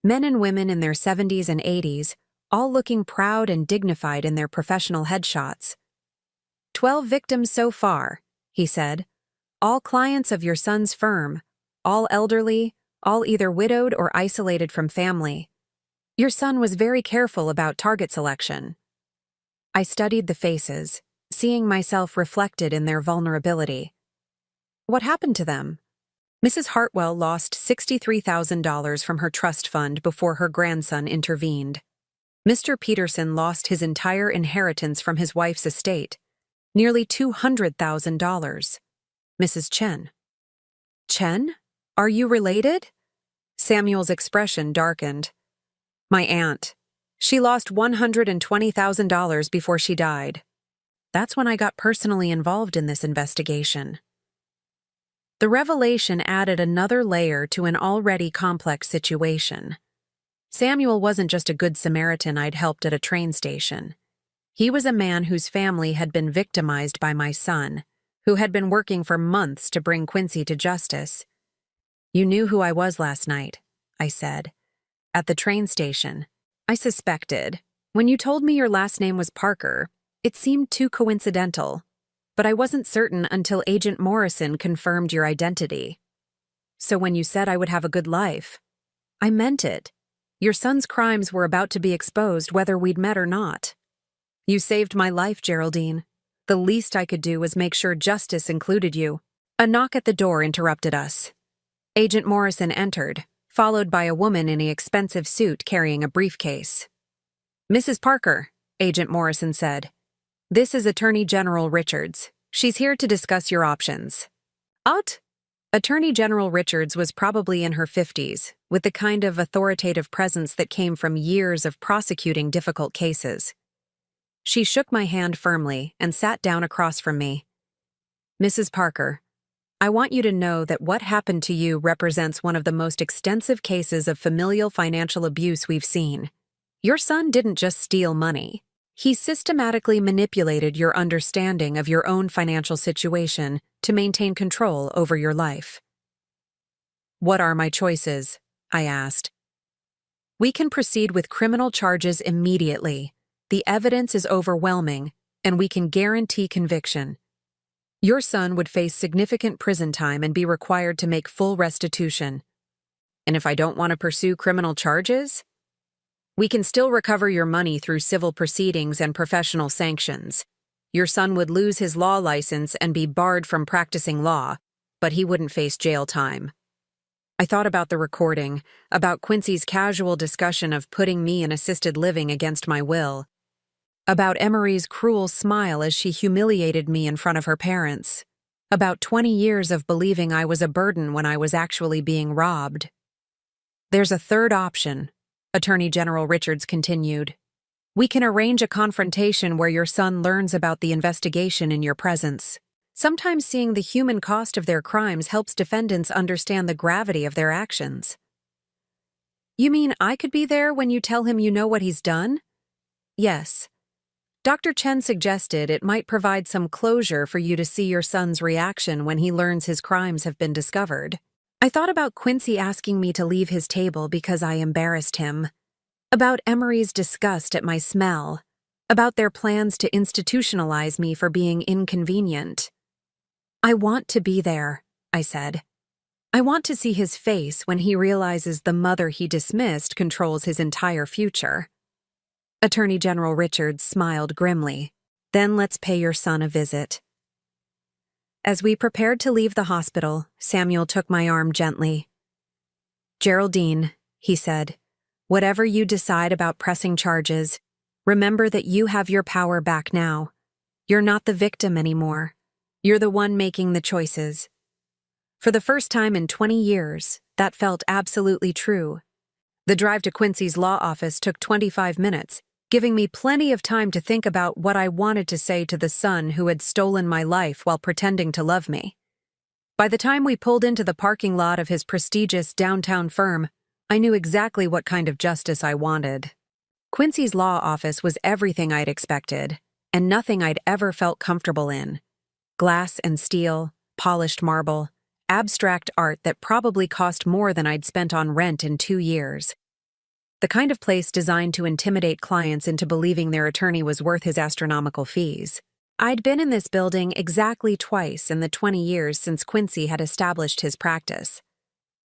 Men and women in their 70s and 80s, all looking proud and dignified in their professional headshots. 12 victims so far, he said. All clients of your son's firm, all elderly, all either widowed or isolated from family. Your son was very careful about target selection. I studied the faces, seeing myself reflected in their vulnerability. What happened to them? Mrs. Hartwell lost $63,000 from her trust fund before her grandson intervened. Mr. Peterson lost his entire inheritance from his wife's estate, nearly $200,000. Mrs. Chen. Chen? Are you related? Samuel's expression darkened. My aunt. She lost $120,000 before she died. That's when I got personally involved in this investigation. The revelation added another layer to an already complex situation. Samuel wasn't just a good Samaritan I'd helped at a train station. He was a man whose family had been victimized by my son, who had been working for months to bring Quincy to justice. You knew who I was last night, I said. At the train station. I suspected. When you told me your last name was Parker, it seemed too coincidental, but I wasn't certain until Agent Morrison confirmed your identity. So when you said I would have a good life, I meant it. Your son's crimes were about to be exposed whether we'd met or not. You saved my life, Geraldine. The least I could do was make sure justice included you. A knock at the door interrupted us. Agent Morrison entered, followed by a woman in an expensive suit carrying a briefcase. Mrs. Parker, Agent Morrison said. This is Attorney General Richards. She's here to discuss your options. Out? Attorney General Richards was probably in her 50s, with the kind of authoritative presence that came from years of prosecuting difficult cases. She shook my hand firmly and sat down across from me. Mrs. Parker, I want you to know that what happened to you represents one of the most extensive cases of familial financial abuse we've seen. Your son didn't just steal money. He systematically manipulated your understanding of your own financial situation to maintain control over your life. What are my choices? I asked. We can proceed with criminal charges immediately. The evidence is overwhelming, and we can guarantee conviction. Your son would face significant prison time and be required to make full restitution. And if I don't want to pursue criminal charges? We can still recover your money through civil proceedings and professional sanctions. Your son would lose his law license and be barred from practicing law, but he wouldn't face jail time. I thought about the recording, about Quincy's casual discussion of putting me in assisted living against my will, about Emery's cruel smile as she humiliated me in front of her parents, about 20 years of believing I was a burden when I was actually being robbed. There's a third option, Attorney General Richards continued. We can arrange a confrontation where your son learns about the investigation in your presence. Sometimes seeing the human cost of their crimes helps defendants understand the gravity of their actions. You mean I could be there when you tell him you know what he's done? Yes. Dr. Chen suggested it might provide some closure for you to see your son's reaction when he learns his crimes have been discovered. I thought about Quincy asking me to leave his table because I embarrassed him, about Emery's disgust at my smell, about their plans to institutionalize me for being inconvenient. I want to be there, I said. I want to see his face when he realizes the mother he dismissed controls his entire future. Attorney General Richards smiled grimly. Then let's pay your son a visit. As we prepared to leave the hospital, Samuel took my arm gently. Geraldine, he said, whatever you decide about pressing charges, remember that you have your power back now. You're not the victim anymore. You're the one making the choices. For the first time in 20 years, that felt absolutely true. The drive to Quincy's law office took 25 minutes, giving me plenty of time to think about what I wanted to say to the son who had stolen my life while pretending to love me. By the time we pulled into the parking lot of his prestigious downtown firm, I knew exactly what kind of justice I wanted. Quincy's law office was everything I'd expected, and nothing I'd ever felt comfortable in. Glass and steel, polished marble, abstract art that probably cost more than I'd spent on rent in 2 years. The kind of place designed to intimidate clients into believing their attorney was worth his astronomical fees. I'd been in this building exactly twice in the 20 years since Quincy had established his practice.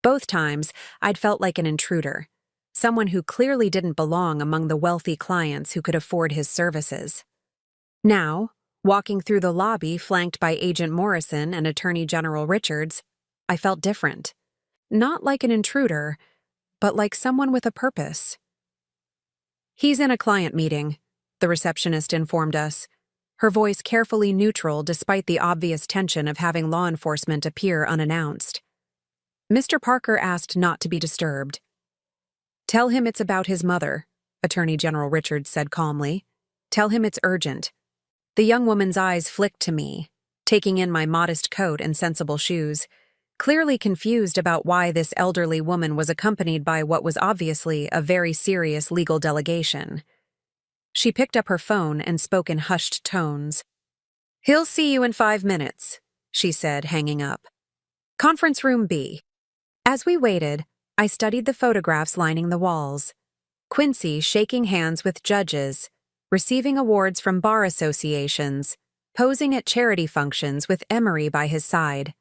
Both times, I'd felt like an intruder, someone who clearly didn't belong among the wealthy clients who could afford his services. Now, walking through the lobby flanked by Agent Morrison and Attorney General Richards, I felt different. Not like an intruder, but like someone with a purpose. He's in a client meeting, the receptionist informed us, her voice carefully neutral despite the obvious tension of having law enforcement appear unannounced. Mr. Parker asked not to be disturbed. Tell him it's about his mother, Attorney General Richards said calmly. Tell him it's urgent. The young woman's eyes flicked to me, taking in my modest coat and sensible shoes, clearly confused about why this elderly woman was accompanied by what was obviously a very serious legal delegation. She picked up her phone and spoke in hushed tones. He'll see you in 5 minutes, she said, hanging up. Conference room B. As we waited, I studied the photographs lining the walls. Quincy shaking hands with judges, receiving awards from bar associations, posing at charity functions with Emery by his side.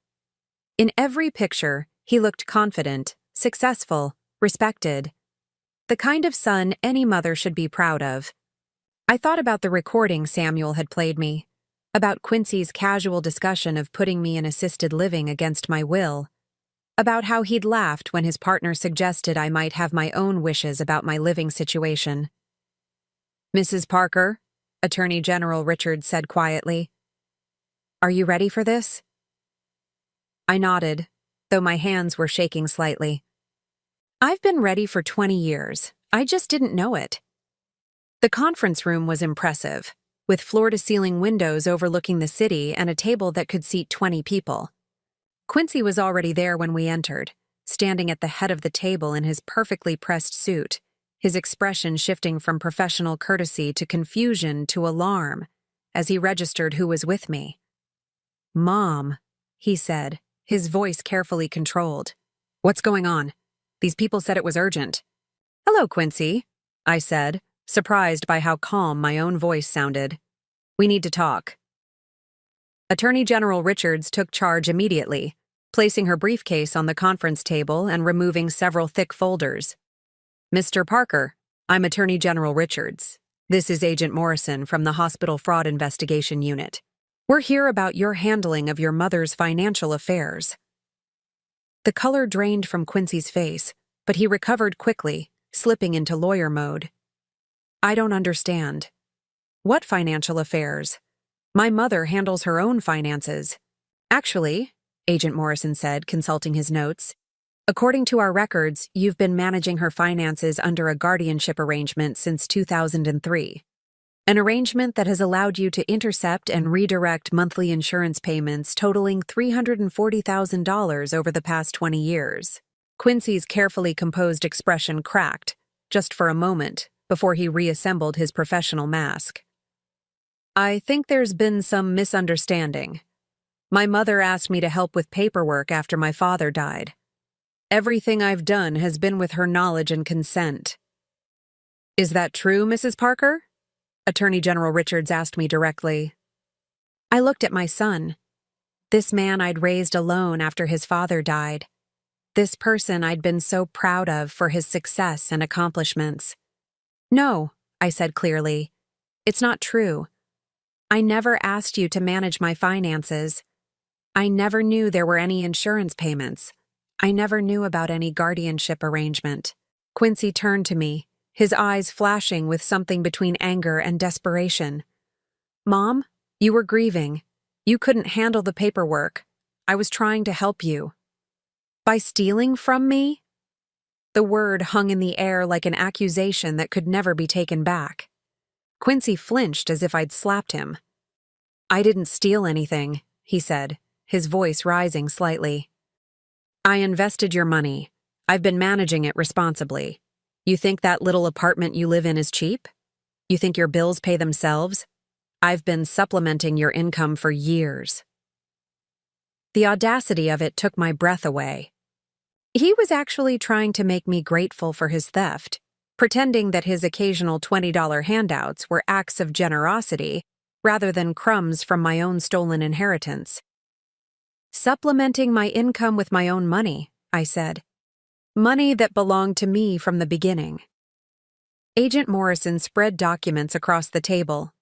In every picture, he looked confident, successful, respected. The kind of son any mother should be proud of. I thought about the recording Samuel had played me, about Quincy's casual discussion of putting me in assisted living against my will, about how he'd laughed when his partner suggested I might have my own wishes about my living situation. Mrs. Parker, Attorney General Richards said quietly, "Are you ready for this?" I nodded, though my hands were shaking slightly. I've been ready for 20 years. I just didn't know it. The conference room was impressive, with floor-to-ceiling windows overlooking the city and a table that could seat 20 people. Quincy was already there when we entered, standing at the head of the table in his perfectly pressed suit, his expression shifting from professional courtesy to confusion to alarm as he registered who was with me. "Mom," he said, his voice carefully controlled. "What's going on?" These people said it was urgent. Hello, Quincy, I said, surprised by how calm my own voice sounded. We need to talk. Attorney General Richards took charge immediately, placing her briefcase on the conference table and removing several thick folders. Mr. Parker, I'm Attorney General Richards. This is Agent Morrison from the Hospital Fraud Investigation Unit. We're here about your handling of your mother's financial affairs. The color drained from Quincy's face, but he recovered quickly, slipping into lawyer mode. I don't understand. What financial affairs? My mother handles her own finances. Actually, Agent Morrison said, consulting his notes, according to our records, you've been managing her finances under a guardianship arrangement since 2003. An arrangement that has allowed you to intercept and redirect monthly insurance payments totaling $340,000 over the past 20 years. Quincy's carefully composed expression cracked, just for a moment, before he reassembled his professional mask. I think there's been some misunderstanding. My mother asked me to help with paperwork after my father died. Everything I've done has been with her knowledge and consent. Is that true, Mrs. Parker? Attorney General Richards asked me directly. I looked at my son. This man I'd raised alone after his father died. This person I'd been so proud of for his success and accomplishments. No, I said clearly. It's not true. I never asked you to manage my finances. I never knew there were any insurance payments. I never knew about any guardianship arrangement. Quincy turned to me, his eyes flashing with something between anger and desperation. Mom, you were grieving. You couldn't handle the paperwork. I was trying to help you. By stealing from me? The word hung in the air like an accusation that could never be taken back. Quincy flinched as if I'd slapped him. I didn't steal anything, he said, his voice rising slightly. I invested your money. I've been managing it responsibly. You think that little apartment you live in is cheap? You think your bills pay themselves? I've been supplementing your income for years. The audacity of it took my breath away. He was actually trying to make me grateful for his theft, pretending that his occasional $20 handouts were acts of generosity rather than crumbs from my own stolen inheritance. Supplementing my income with my own money, I said. Money that belonged to me from the beginning. Agent Morrison spread documents across the table.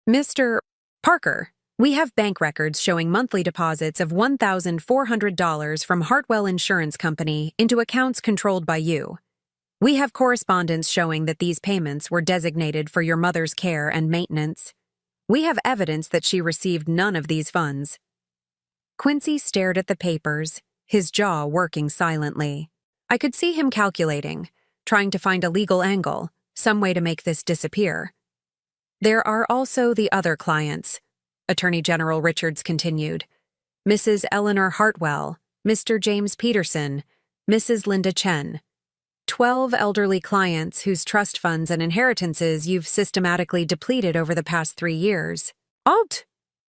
Mr. Parker, we have bank records showing monthly deposits of $1,400 from Hartwell Insurance Company into accounts controlled by you. We have correspondence showing that these payments were designated for your mother's care and maintenance. We have evidence that she received none of these funds. Quincy stared at the papers, his jaw working silently. I could see him calculating, trying to find a legal angle, some way to make this disappear. There are also the other clients, Attorney General Richards continued. Mrs. Eleanor Hartwell, Mr. James Peterson, Mrs. Linda Chen. 12 elderly clients whose trust funds and inheritances you've systematically depleted over the past 3 years. Alt!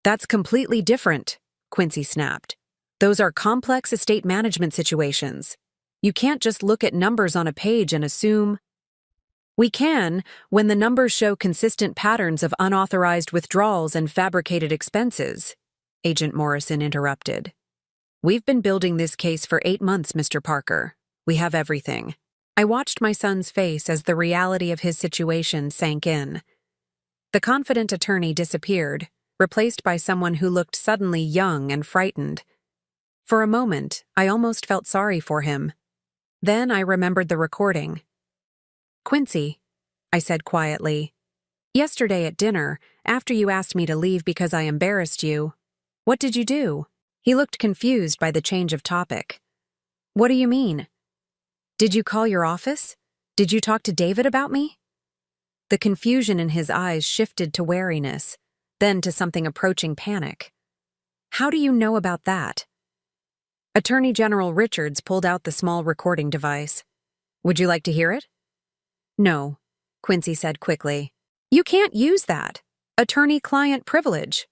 That's completely different, Quincy snapped. Those are complex estate management situations. You can't just look at numbers on a page and assume. We can, when the numbers show consistent patterns of unauthorized withdrawals and fabricated expenses, Agent Morrison interrupted. We've been building this case for 8 months, Mr. Parker. We have everything. I watched my son's face as the reality of his situation sank in. The confident attorney disappeared, replaced by someone who looked suddenly young and frightened. For a moment, I almost felt sorry for him. Then I remembered the recording. Quincy, I said quietly, yesterday at dinner, after you asked me to leave because I embarrassed you, what did you do? He looked confused by the change of topic. What do you mean? Did you call your office? Did you talk to David about me? The confusion in his eyes shifted to wariness, then to something approaching panic. How do you know about that? Attorney General Richards pulled out the small recording device. Would you like to hear it? No, Quincy said quickly. You can't use that. Attorney-client privilege.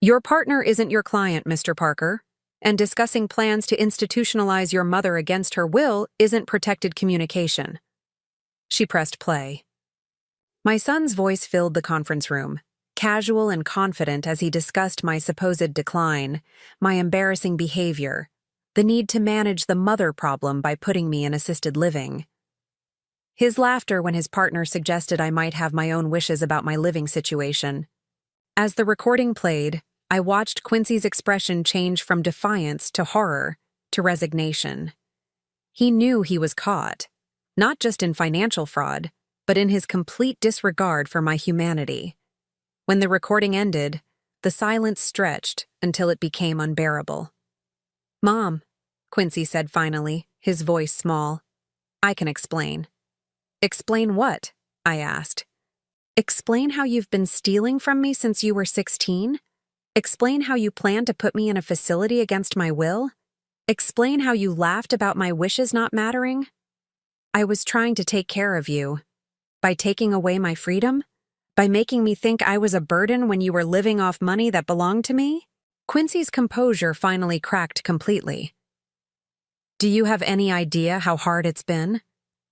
Your partner isn't your client, Mr. Parker. and discussing plans to institutionalize your mother against her will isn't protected communication." She pressed play. My son's voice filled the conference room, casual and confident as he discussed my supposed decline, my embarrassing behavior, the need to manage the mother problem by putting me in assisted living. His laughter when his partner suggested I might have my own wishes about my living situation. As the recording played, I watched Quincy's expression change from defiance to horror to resignation. He knew he was caught, not just in financial fraud, but in his complete disregard for my humanity. When the recording ended, the silence stretched until it became unbearable. "Mom," Quincy said finally, his voice small, "I can explain." "Explain what?" I asked. "Explain how you've been stealing from me since you were 16? Explain how you plan to put me in a facility against my will? Explain how you laughed about my wishes not mattering? I was trying to take care of you. By taking away my freedom? By making me think I was a burden when you were living off money that belonged to me?" Quincy's composure finally cracked completely. "Do you have any idea how hard it's been?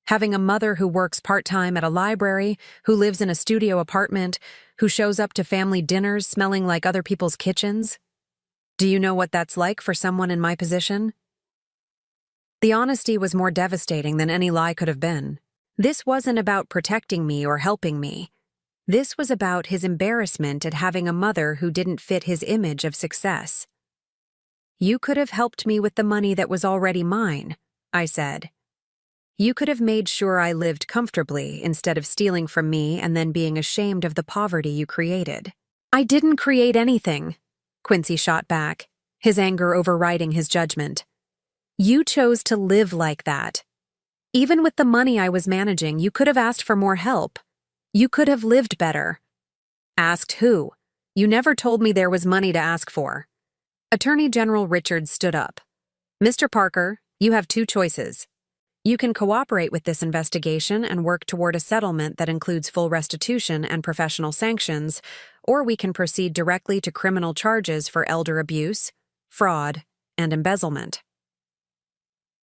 Having a mother who works part-time at a library, who lives in a studio apartment, who shows up to family dinners smelling like other people's kitchens? Do you know what that's like for someone in my position?" The honesty was more devastating than any lie could have been. This wasn't about protecting me or helping me. This was about his embarrassment at having a mother who didn't fit his image of success. "You could have helped me with the money that was already mine," I said. "You could have made sure I lived comfortably instead of stealing from me and then being ashamed of the poverty you created." "I didn't create anything," Quincy shot back, his anger overriding his judgment. "You chose to live like that. Even with the money I was managing, you could have asked for more help. You could have lived better." "Asked who? You never told me there was money to ask for." Attorney General Richards stood up. "Mr. Parker, you have two choices. You can cooperate with this investigation and work toward a settlement that includes full restitution and professional sanctions, or we can proceed directly to criminal charges for elder abuse, fraud, and embezzlement."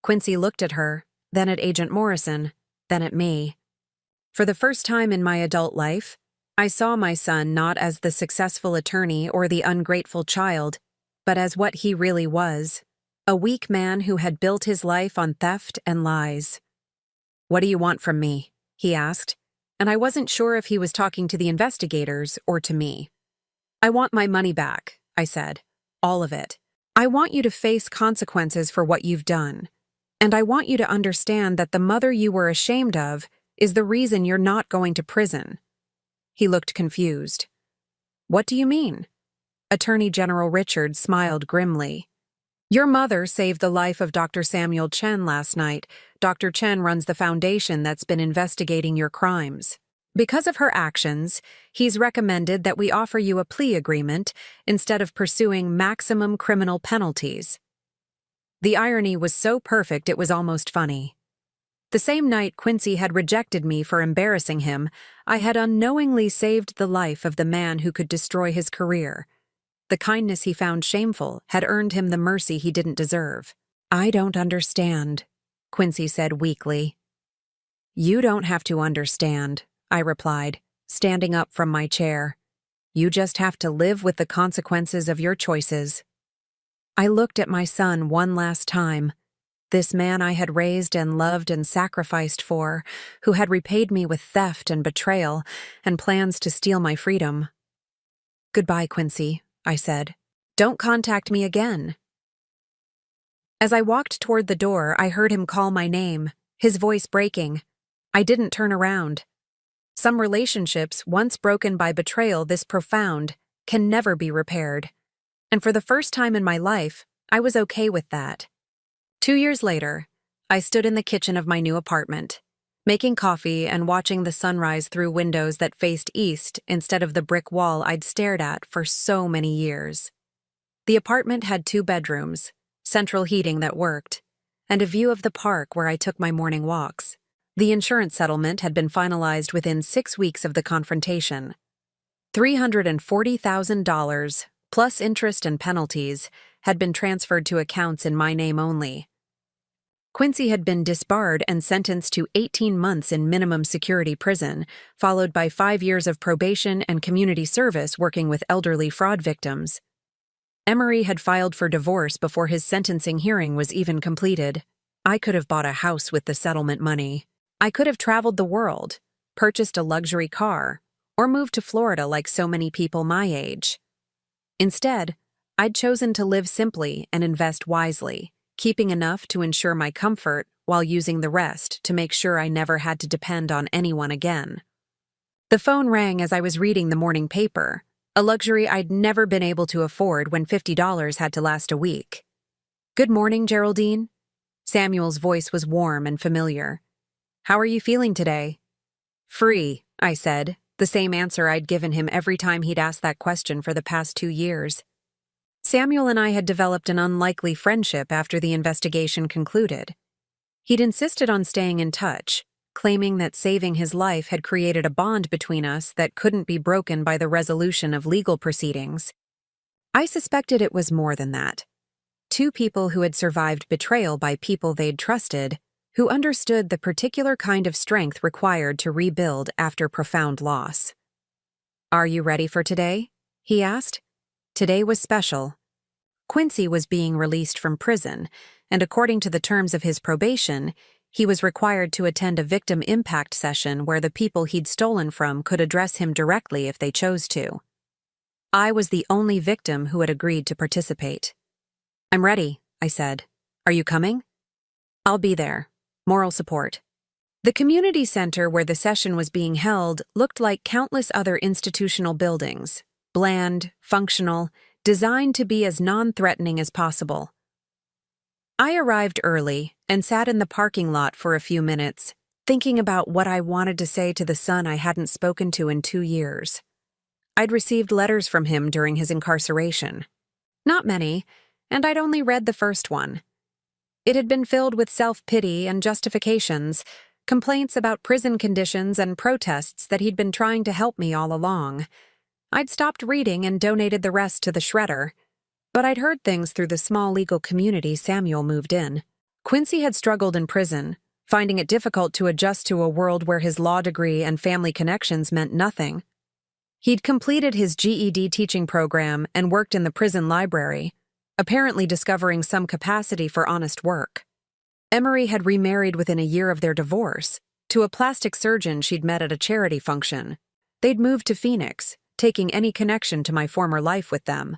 Quincy looked at her, then at Agent Morrison, then at me. For the first time in my adult life, I saw my son not as the successful attorney or the ungrateful child, but as what he really was, a weak man who had built his life on theft and lies. "What do you want from me?" he asked, and I wasn't sure if he was talking to the investigators or to me. "I want my money back," I said. "All of it. I want you to face consequences for what you've done. And I want you to understand that the mother you were ashamed of is the reason you're not going to prison." He looked confused. "What do you mean?" Attorney General Richards smiled grimly. "Your mother saved the life of Dr. Samuel Chen last night. Dr. Chen runs the foundation that's been investigating your crimes. Because of her actions, he's recommended that we offer you a plea agreement instead of pursuing maximum criminal penalties." The irony was so perfect it was almost funny. The same night Quincy had rejected me for embarrassing him, I had unknowingly saved the life of the man who could destroy his career. The kindness he found shameful had earned him the mercy he didn't deserve. "I don't understand," Quincy said weakly. "You don't have to understand," I replied, standing up from my chair. "You just have to live with the consequences of your choices." I looked at my son one last time, this man I had raised and loved and sacrificed for, who had repaid me with theft and betrayal and plans to steal my freedom. "Goodbye, Quincy," I said. "Don't contact me again." As I walked toward the door, I heard him call my name, his voice breaking. I didn't turn around. Some relationships, once broken by betrayal this profound, can never be repaired. And for the first time in my life, I was okay with that. 2 years later, I stood in the kitchen of my new apartment, making coffee and watching the sunrise through windows that faced east instead of the brick wall I'd stared at for so many years. The apartment had 2 bedrooms, central heating that worked, and a view of the park where I took my morning walks. The insurance settlement had been finalized within 6 weeks of the confrontation. $340,000, plus interest and penalties, had been transferred to accounts in my name only. Quincy had been disbarred and sentenced to 18 months in minimum security prison, followed by 5 years of probation and community service working with elderly fraud victims. Emery had filed for divorce before his sentencing hearing was even completed. I could have bought a house with the settlement money. I could have traveled the world, purchased a luxury car, or moved to Florida like so many people my age. Instead, I'd chosen to live simply and invest wisely, keeping enough to ensure my comfort while using the rest to make sure I never had to depend on anyone again. The phone rang as I was reading the morning paper, a luxury I'd never been able to afford when $50 had to last a week. "Good morning, Geraldine." Samuel's voice was warm and familiar. "How are you feeling today?" "Free," I said, the same answer I'd given him every time he'd asked that question for the past 2 years. Samuel and I had developed an unlikely friendship after the investigation concluded. He'd insisted on staying in touch, claiming that saving his life had created a bond between us that couldn't be broken by the resolution of legal proceedings. I suspected it was more than that. 2 people who had survived betrayal by people they'd trusted, who understood the particular kind of strength required to rebuild after profound loss. "Are you ready for today?" he asked. Today was special. Quincy was being released from prison, and according to the terms of his probation, he was required to attend a victim impact session where the people he'd stolen from could address him directly if they chose to. I was the only victim who had agreed to participate. "I'm ready," I said. "Are you coming?" "I'll be there. Moral support." The community center where the session was being held looked like countless other institutional buildings, bland, functional, designed to be as non-threatening as possible. I arrived early and sat in the parking lot for a few minutes, thinking about what I wanted to say to the son I hadn't spoken to in 2 years. I'd received letters from him during his incarceration. Not many, and I'd only read the first one. It had been filled with self-pity and justifications, complaints about prison conditions and protests that he'd been trying to help me all along. I'd stopped reading and donated the rest to the shredder, but I'd heard things through the small legal community Samuel moved in. Quincy had struggled in prison, finding it difficult to adjust to a world where his law degree and family connections meant nothing. He'd completed his GED teaching program and worked in the prison library, apparently discovering some capacity for honest work. Emery had remarried within a year of their divorce, to a plastic surgeon she'd met at a charity function. They'd moved to Phoenix, taking any connection to my former life with them.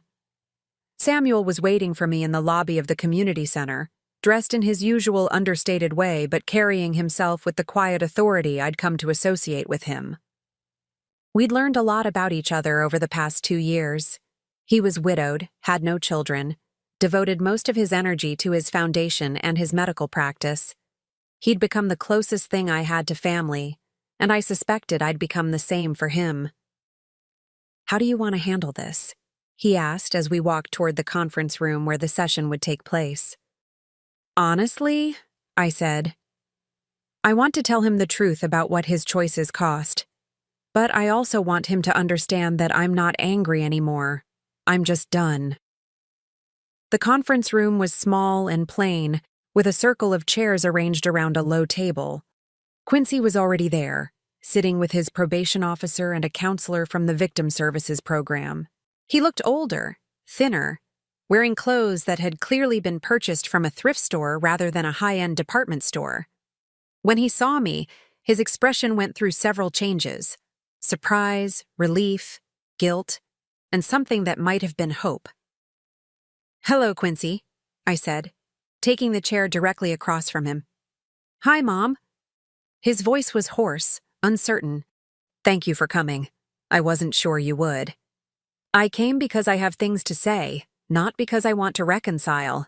Samuel was waiting for me in the lobby of the community center, dressed in his usual understated way but carrying himself with the quiet authority I'd come to associate with him. We'd learned a lot about each other over the past 2 years. He was widowed, had no children, devoted most of his energy to his foundation and his medical practice. He'd become the closest thing I had to family, and I suspected I'd become the same for him. "How do you want to handle this?" he asked as we walked toward the conference room where the session would take place. "Honestly," I said, "I want to tell him the truth about what his choices cost. But I also want him to understand that I'm not angry anymore. I'm just done." The conference room was small and plain, with a circle of chairs arranged around a low table. Quincy was already there, sitting with his probation officer and a counselor from the Victim Services program. He looked older, thinner, wearing clothes that had clearly been purchased from a thrift store rather than a high-end department store. When he saw me, his expression went through several changes: surprise, relief, guilt, and something that might have been hope. "Hello, Quincy," I said, taking the chair directly across from him. "Hi, Mom." His voice was hoarse, uncertain. "Thank you for coming. I wasn't sure you would." "I came because I have things to say, not because I want to reconcile."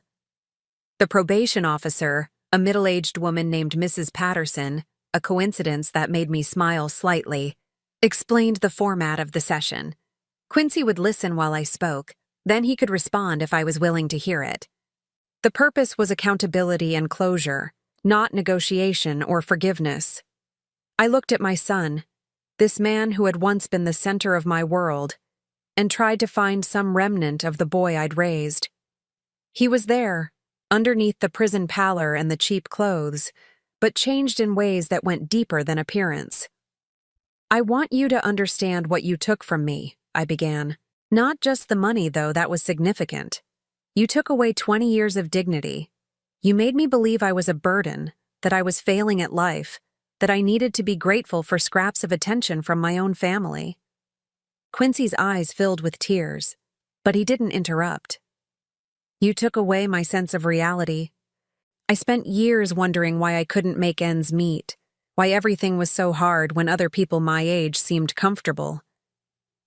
The probation officer, a middle-aged woman named Mrs. Patterson, a coincidence that made me smile slightly, explained the format of the session. Quincy would listen while I spoke, then he could respond if I was willing to hear it. The purpose was accountability and closure, not negotiation or forgiveness. I looked at my son, this man who had once been the center of my world, and tried to find some remnant of the boy I'd raised. He was there, underneath the prison pallor and the cheap clothes, but changed in ways that went deeper than appearance. "I want you to understand what you took from me," I began. "Not just the money, though, that was significant. You took away 20 years of dignity. You made me believe I was a burden, that I was failing at life, that I needed to be grateful for scraps of attention from my own family." Quincy's eyes filled with tears, but he didn't interrupt. "You took away my sense of reality. I spent years wondering why I couldn't make ends meet, why everything was so hard when other people my age seemed comfortable.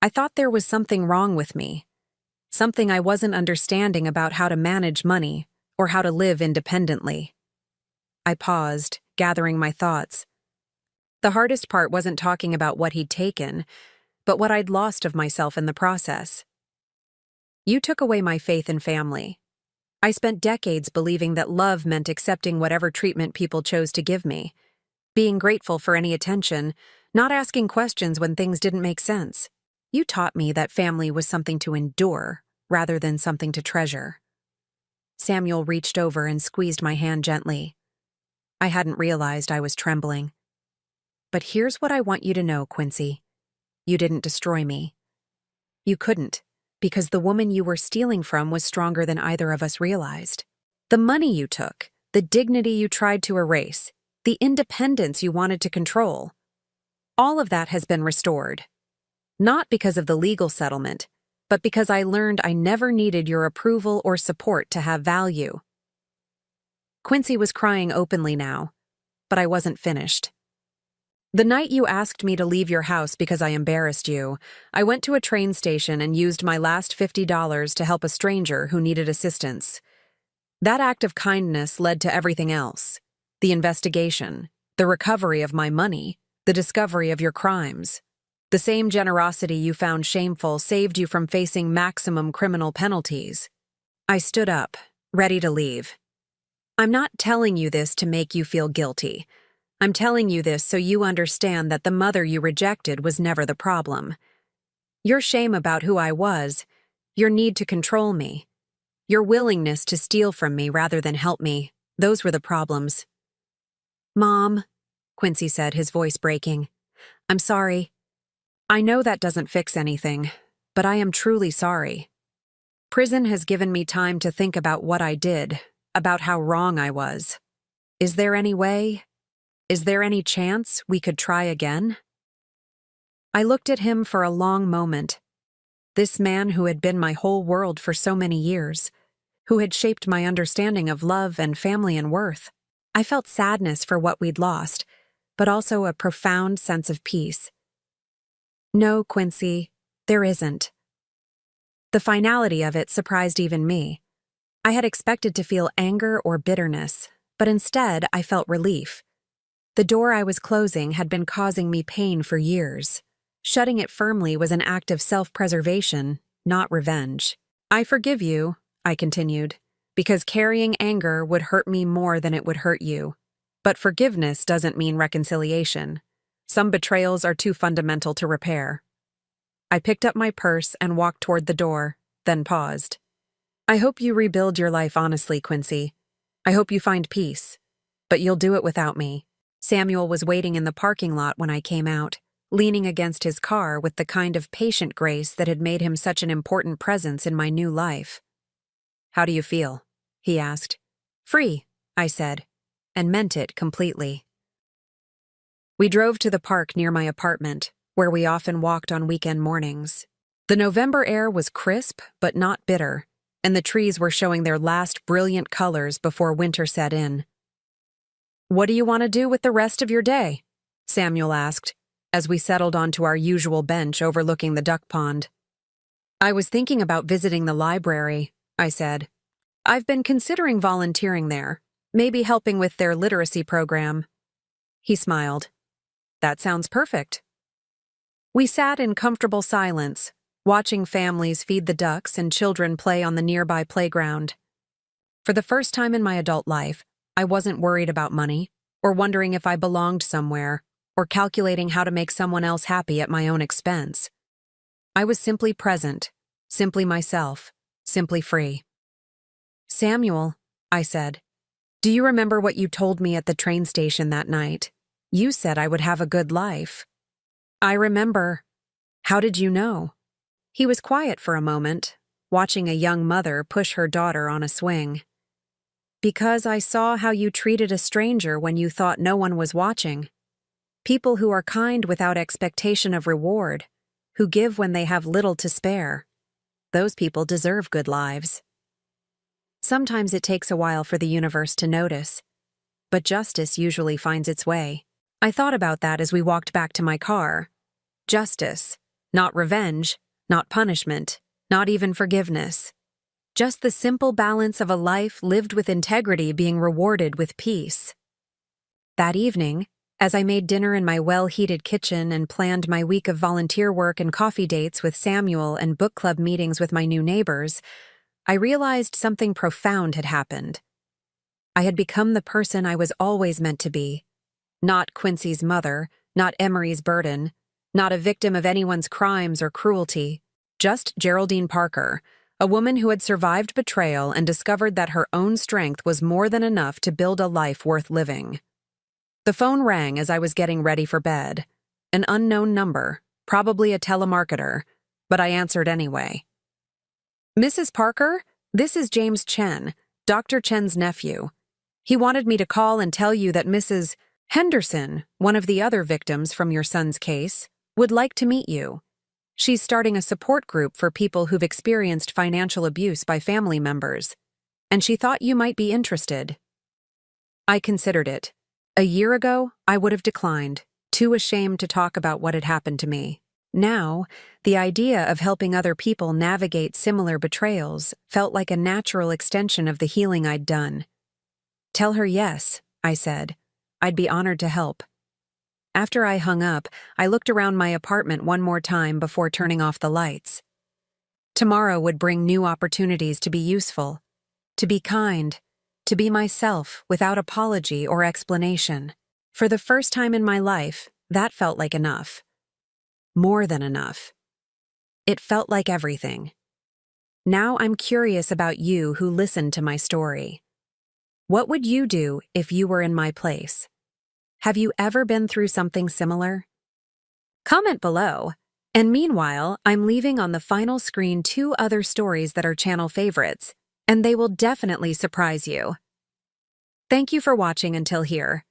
I thought there was something wrong with me, something I wasn't understanding about how to manage money or how to live independently." I paused, gathering my thoughts. The hardest part wasn't talking about what he'd taken, but what I'd lost of myself in the process. "You took away my faith in family. I spent decades believing that love meant accepting whatever treatment people chose to give me, being grateful for any attention, not asking questions when things didn't make sense. You taught me that family was something to endure rather than something to treasure." Samuel reached over and squeezed my hand gently. I hadn't realized I was trembling. "But here's what I want you to know, Quincy. You didn't destroy me. You couldn't, because the woman you were stealing from was stronger than either of us realized. The money you took, the dignity you tried to erase, the independence you wanted to control, all of that has been restored. Not because of the legal settlement, but because I learned I never needed your approval or support to have value." Quincy was crying openly now, but I wasn't finished. "The night you asked me to leave your house because I embarrassed you, I went to a train station and used my last $50 to help a stranger who needed assistance. That act of kindness led to everything else: the investigation, the recovery of my money, the discovery of your crimes. The same generosity you found shameful saved you from facing maximum criminal penalties." I stood up, ready to leave. "I'm not telling you this to make you feel guilty. I'm telling you this so you understand that the mother you rejected was never the problem. Your shame about who I was, your need to control me, your willingness to steal from me rather than help me, those were the problems." "Mom," Quincy said, his voice breaking, "I'm sorry. I know that doesn't fix anything, but I am truly sorry. Prison has given me time to think about what I did, about how wrong I was. Is there any way? Is there any chance we could try again?" I looked at him for a long moment. This man who had been my whole world for so many years, who had shaped my understanding of love and family and worth. I felt sadness for what we'd lost, but also a profound sense of peace. "No, Quincy, there isn't." The finality of it surprised even me. I had expected to feel anger or bitterness, but instead I felt relief. The door I was closing had been causing me pain for years. Shutting it firmly was an act of self-preservation, not revenge. "I forgive you," I continued, "because carrying anger would hurt me more than it would hurt you. But forgiveness doesn't mean reconciliation. Some betrayals are too fundamental to repair." I picked up my purse and walked toward the door, then paused. "I hope you rebuild your life honestly, Quincy. I hope you find peace. But you'll do it without me." Samuel was waiting in the parking lot when I came out, leaning against his car with the kind of patient grace that had made him such an important presence in my new life. "How do you feel?" he asked. "Free," I said, and meant it completely. We drove to the park near my apartment, where we often walked on weekend mornings. The November air was crisp but not bitter, and the trees were showing their last brilliant colors before winter set in. "What do you want to do with the rest of your day?" Samuel asked, as we settled onto our usual bench overlooking the duck pond. "I was thinking about visiting the library," I said. "I've been considering volunteering there, maybe helping with their literacy program." He smiled. "That sounds perfect." We sat in comfortable silence, watching families feed the ducks and children play on the nearby playground. For the first time in my adult life, I wasn't worried about money, or wondering if I belonged somewhere, or calculating how to make someone else happy at my own expense. I was simply present, simply myself, simply free. Samuel, I said, do you remember what you told me at the train station that night? You said I would have a good life. I remember. How did you know? He was quiet for a moment, watching a young mother push her daughter on a swing. Because I saw how you treated a stranger when you thought no one was watching. People who are kind without expectation of reward, who give when they have little to spare. Those people deserve good lives. Sometimes it takes a while for the universe to notice, but justice usually finds its way. I thought about that as we walked back to my car. Justice, not revenge, not punishment, not even forgiveness. Just the simple balance of a life lived with integrity being rewarded with peace. That evening, as I made dinner in my well-heated kitchen and planned my week of volunteer work and coffee dates with Samuel and book club meetings with my new neighbors, I realized something profound had happened. I had become the person I was always meant to be. Not Quincy's mother, not Emery's burden, not a victim of anyone's crimes or cruelty, just Geraldine Parker, a woman who had survived betrayal and discovered that her own strength was more than enough to build a life worth living. The phone rang as I was getting ready for bed. An unknown number, probably a telemarketer, but I answered anyway. Mrs. Parker, this is James Chen, Dr. Chen's nephew. He wanted me to call and tell you that Mrs. Henderson, one of the other victims from your son's case, would like to meet you. She's starting a support group for people who've experienced financial abuse by family members, and she thought you might be interested. I considered it. A year ago, I would have declined, too ashamed to talk about what had happened to me. Now, the idea of helping other people navigate similar betrayals felt like a natural extension of the healing I'd done. Tell her yes, I said. I'd be honored to help. After I hung up, I looked around my apartment one more time before turning off the lights. Tomorrow would bring new opportunities to be useful, to be kind, to be myself without apology or explanation. For the first time in my life, that felt like enough. More than enough. It felt like everything. Now I'm curious about you who listened to my story. What would you do if you were in my place? Have you ever been through something similar? Comment below. And meanwhile, I'm leaving on the final screen 2 other stories that are channel favorites, and they will definitely surprise you. Thank you for watching until here.